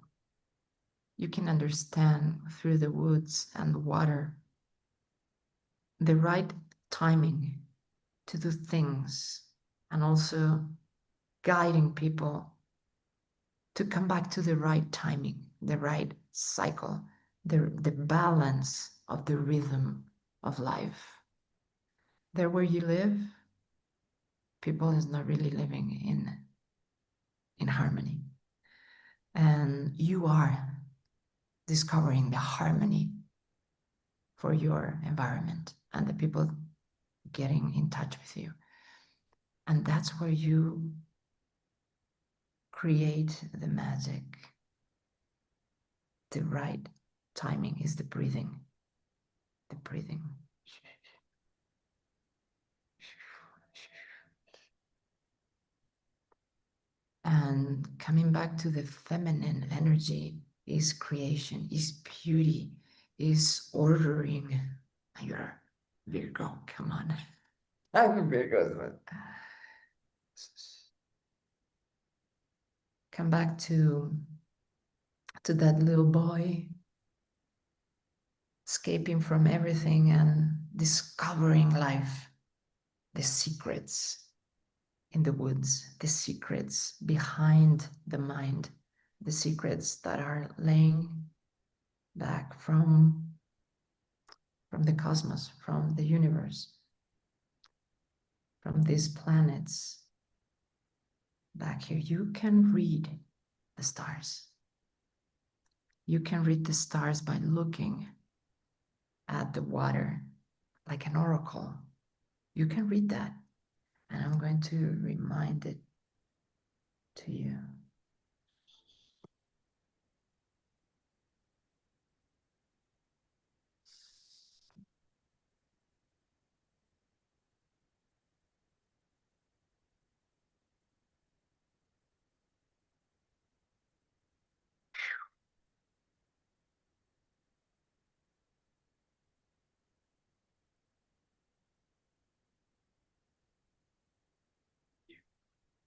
you can understand through the woods and the water the right timing to do things, and also guiding people to come back to the right timing, the right cycle, the balance of the rhythm of life. There where you live, people is not really living in harmony. And you are discovering the harmony for your environment and the people getting in touch with you. And that's where you create the magic. The right timing is the breathing. The breathing. And coming back to the feminine energy is creation, is beauty, is ordering. You're Virgo, come on. I'm a Virgo. Come back to that little boy escaping from everything and discovering life, the secrets in the woods, the secrets behind the mind, the secrets that are laying back from the cosmos, from the universe, from these planets back here. You can read the stars. You can read the stars by looking at the water like an oracle. You can read that. And I'm going to remind it to you.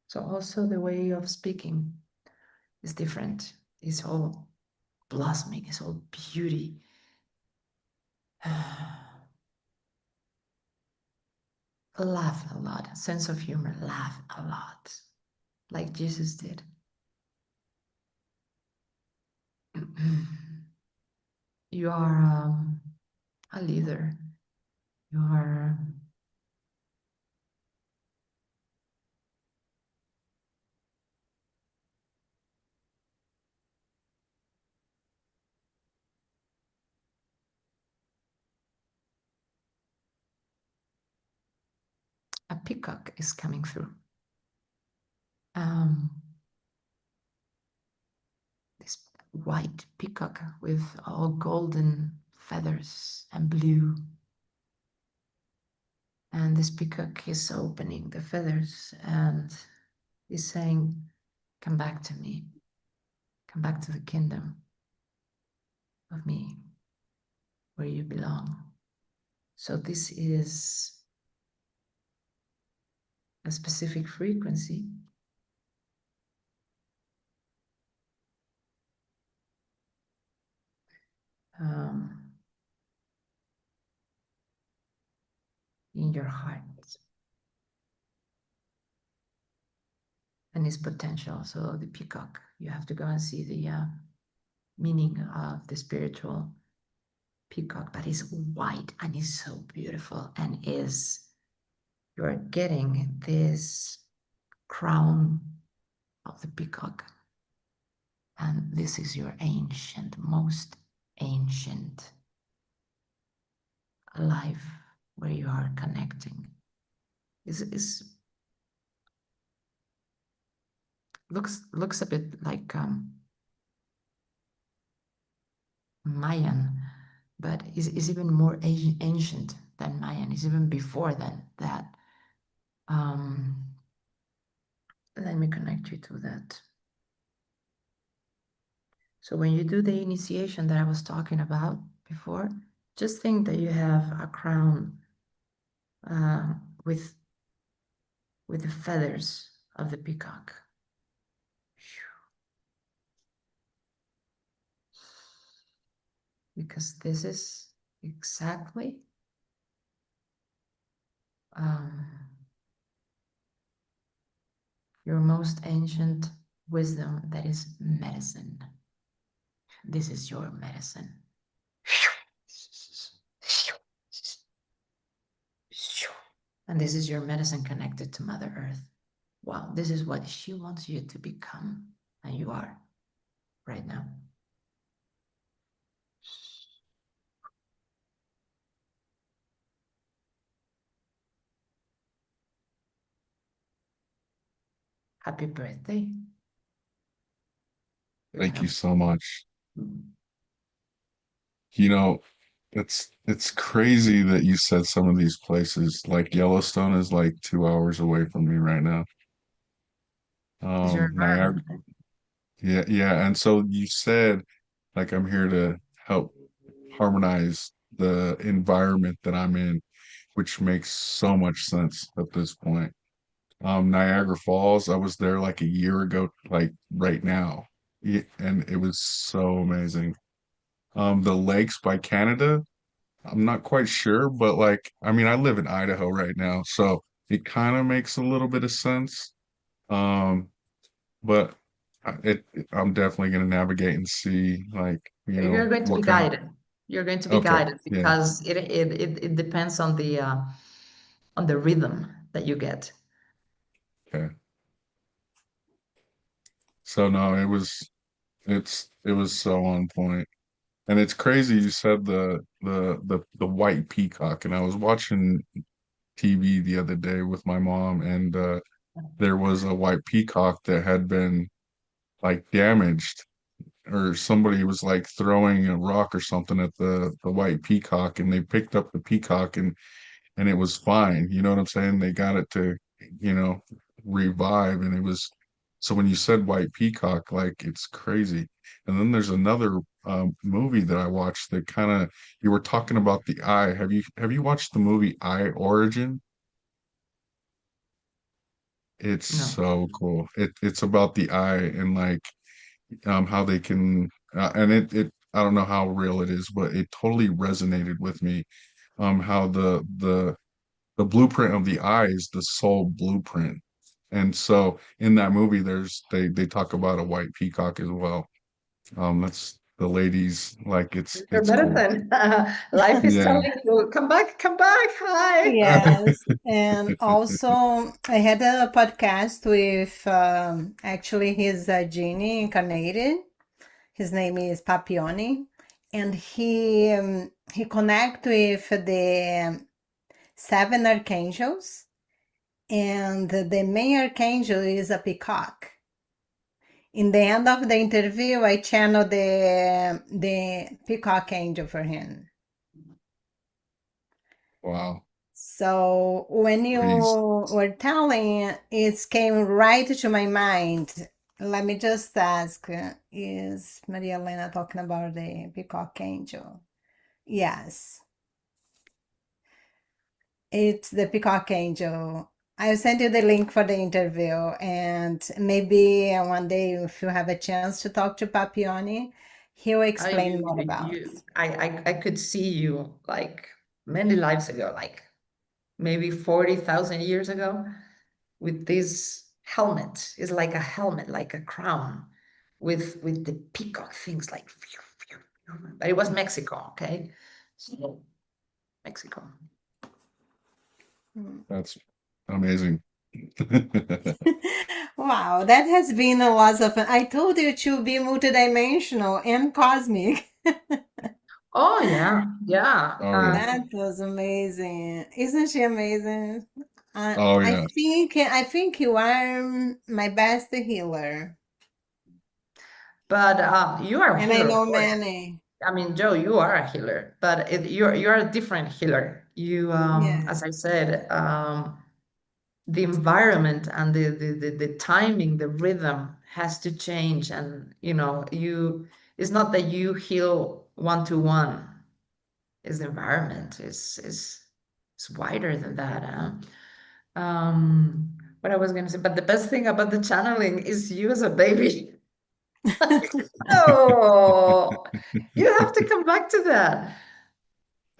So also the way of speaking is different. It's all blossoming, it's all beauty. Laugh a lot, sense of humor, laugh a lot, like Jesus did. You are a leader. You are a peacock is coming through. This white peacock with all golden feathers and blue. And this peacock is opening the feathers and is saying, come back to me. Come back to the kingdom of me, where you belong. So this is a specific frequency in your heart and its potential. So the peacock, you have to go and see the meaning of the spiritual peacock, but it's white and it's so beautiful, and you're getting this crown of the peacock, and this is your most ancient life where you are connecting. Looks a bit like Mayan, but is even more ancient than Mayan. It's even before that. Let me connect you to that. So when you do the initiation that I was talking about before, just think that you have a crown with the feathers of the peacock. Because this is exactly your most ancient wisdom, that is medicine. This is your medicine. And this is your medicine connected to Mother Earth. Wow, this is what she wants you to become, and you are right now. Happy birthday. Thank you so much. You know, it's crazy that you said some of these places. Like Yellowstone is like 2 hours away from me right now. Is your Niagara, environment. yeah. And so you said, like, I'm here to help harmonize the environment that I'm in, which makes so much sense at this point. Niagara Falls, I was there like a year ago, like right now. And it was so amazing. The lakes by Canada, I'm not quite sure, but like, I mean, I live in Idaho right now, so it kind of makes a little bit of sense. Um, but I'm definitely going to navigate and see, like, You're going to be what kind of. guided. You're going to be Okay, guided yeah, because it depends on the rhythm that you get. okay. So no, it was so on point. And it's crazy you said the white peacock, and I was watching TV the other day with my mom, and there was a white peacock that had been like damaged, or somebody was like throwing a rock or something at the white peacock, and they picked up the peacock, and it was fine. You know what I'm saying? They got it to, you know, revive, and it was. So when you said white peacock, like, it's crazy. And then there's another movie that I watched that kind of, you were talking about the eye. Have you watched the movie Eye Origin? It's No. so cool. It's about the eye, and like how they can and it I don't know how real it is, but it totally resonated with me. How the blueprint of the eye is the soul blueprint. And so in that movie, they talk about a white peacock as well. That's the ladies, like, Your it's cool. medicine. Life is Yeah. telling you, come back, come back. Hi. Yes, and also I had a podcast with actually his genie incarnated. His name is Papioni, and he connect with the seven archangels, and the main archangel is a peacock. In the end of the interview, I channeled the peacock angel for him. Wow. So when you Please. were telling, it came right to my mind. Let me just ask, is María Elena talking about the peacock angel? Yes, it's the peacock angel. I'll send you the link for the interview, and maybe one day if you have a chance to talk to Papioni, He will Oh, explain more about. I could see you like many lives ago, like maybe 40,000 years ago, with this helmet. It's like a helmet, like a crown, with the peacock things like. But it was Mexico, okay? So Mexico. That's amazing. Wow, that has been a lot of fun. I told you to be multidimensional and cosmic. Oh yeah, yeah. Oh yeah. That was amazing. Isn't she amazing? Oh I yeah. think you are my best healer. But you are a And I healer, of know course. many. I mean, Joe, you are a healer, but you're a different healer. You, Yeah. as I said, the environment and the timing, the rhythm has to change, and it's not that you heal one to one. It's the environment is wider than that. What I was going to say, but the best thing about the channeling is you as a baby. Oh, you have to come back to that.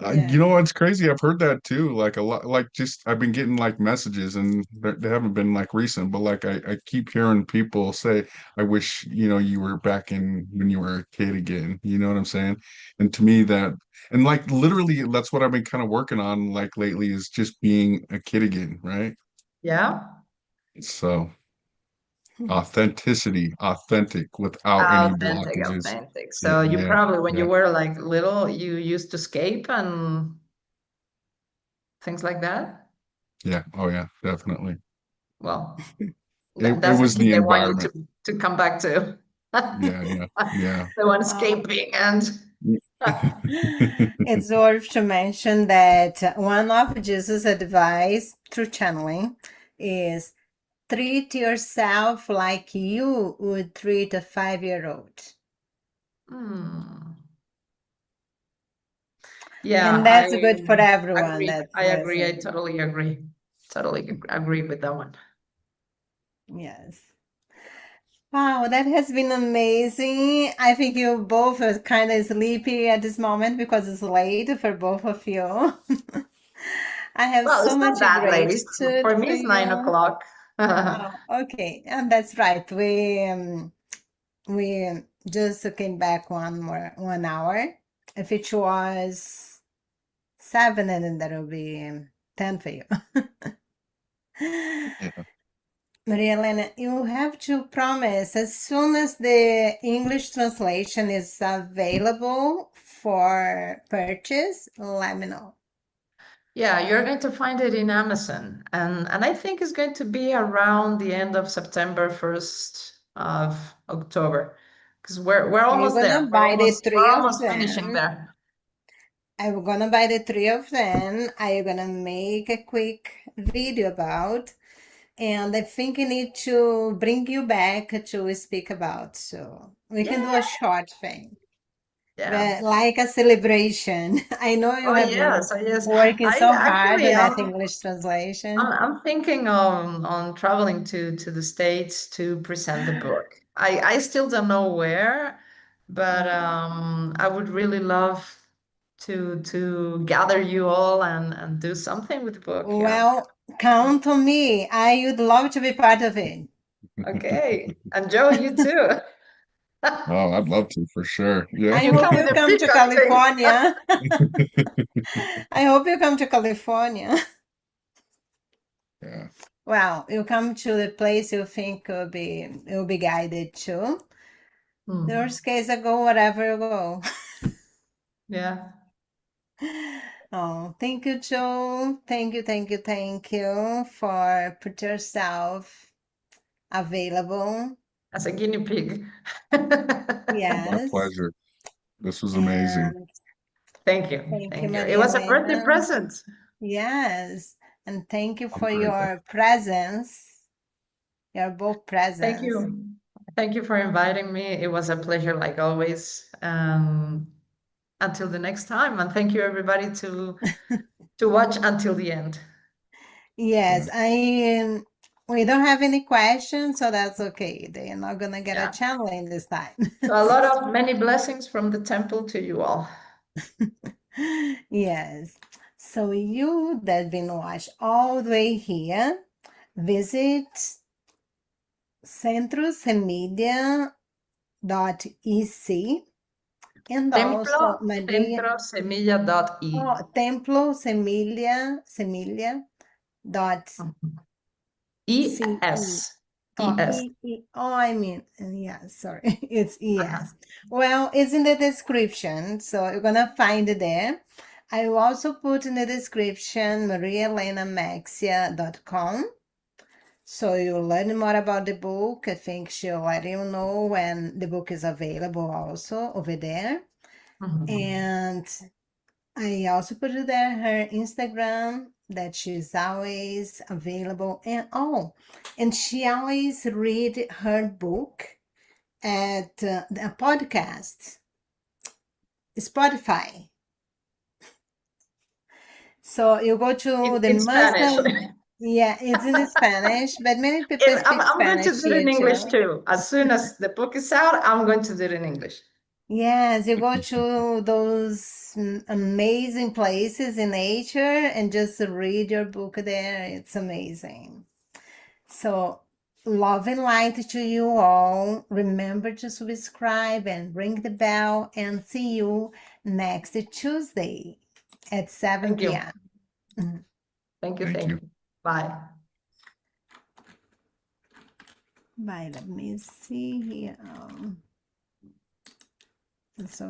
You Yeah. know what's crazy? I've heard that too. Like a lot, like just I've been getting like messages, and they haven't been like recent, but like I keep hearing people say, "I wish you were back in when you were a kid again." You know what I'm saying? And to me, and like literally, that's what I've been kind of working on like lately is just being a kid again, right? Yeah. So authenticity, authentic without any Authentic, blockages. authentic. Yeah, So you yeah, probably, when yeah, you were like little, you used to escape and things like that. yeah. Oh yeah, definitely. Well, It that's the was kid the they want you environment. to come back to. Yeah, yeah, yeah. The one Wow. escaping and It's worth to mention that one of Jesus' advice through channeling is treat yourself like you would treat a 5-year-old. Hmm. Yeah, And that's good for everyone. agree. That's I agree. I listening. totally agree. Totally agree with that one. Yes. Wow, that has been amazing. I think you both are kind of sleepy at this moment because it's late for both of you. I have Well, so it's much not that late. gratitude For me, for it's 9 o'clock. Oh, okay. And that's right. We just came back 1 hour. If it was 7, and then that will be 10 for you. Yeah. Maria Elena, you have to promise as soon as the English translation is available for purchase, let me know. Yeah, you're going to find it in Amazon, and I think it's going to be around the end of September, 1st of October, because we're Are you almost there. gonna buy the We're three of almost finishing them? there. I'm gonna buy the three of them. I'm gonna make a quick video about, and I think I need to bring you back to speak about. So we can do Yeah, a short thing, yeah. but like a celebration. I know you Oh have been yes, oh yes. working I so hard actually on that English translation. I'm thinking on traveling to the States to present the book. I still don't know where, but Mm. I would really love to gather you all and do something with the book. Yeah. Well, count on me. I would love to be part of it. Okay. And Joe, you too. Oh, I'd love to for sure. Yeah. I You hope come with you the come to peacock thing. California. I hope you come to California. Yeah. Well, you come to the place you think will be guided to. Hmm. The worst case, I go wherever you go. Yeah. Oh, thank you, Joe. Thank you, thank you, thank you for put yourself available. As a guinea pig. My Yes. pleasure. This was amazing. And Thank you. thank you, Thank you. It Maria was a birthday Elena. present. Yes. And thank you I'm for grateful. your presence, your both Thank presence. you. Thank you for inviting me. It was a pleasure, like always. Until the next time, and thank you everybody to watch until the end. Yes, Yeah. We don't have any questions, so that's okay. They are not gonna get Yeah. a challenge this time. So a lot of many blessings from the temple to you all. Yes. So you that been watched all the way here, visit Centro Semilla.ec and also Maria Templocentrosemilla.e. Templo Semilla dot ce. ES. ES. I mean, yeah, sorry, it's Uh-huh. ES. Well, it's in the description, so you're gonna find it there. I will also put in the description mariaelenamexia.com. So you'll learn more about the book. I think she'll let you know when the book is available also over there. Mhm. And I also put it there her Instagram that she's always available and she always read her book at the podcast Spotify. So you go to the In Spanish. Muslim, yeah, it's in Spanish, but many people speak I'm going to Spanish do it here in English too. too. As soon as the book is out, I'm going to do it in English. Yes, you go to those amazing places in nature and just read your book there. It's amazing. So, love and light to you all. Remember to subscribe and ring the bell, and see you next Tuesday at 7 Thank you. p.m. Thank you. Thank Thank you. you. Bye. Bye. Let me see here. So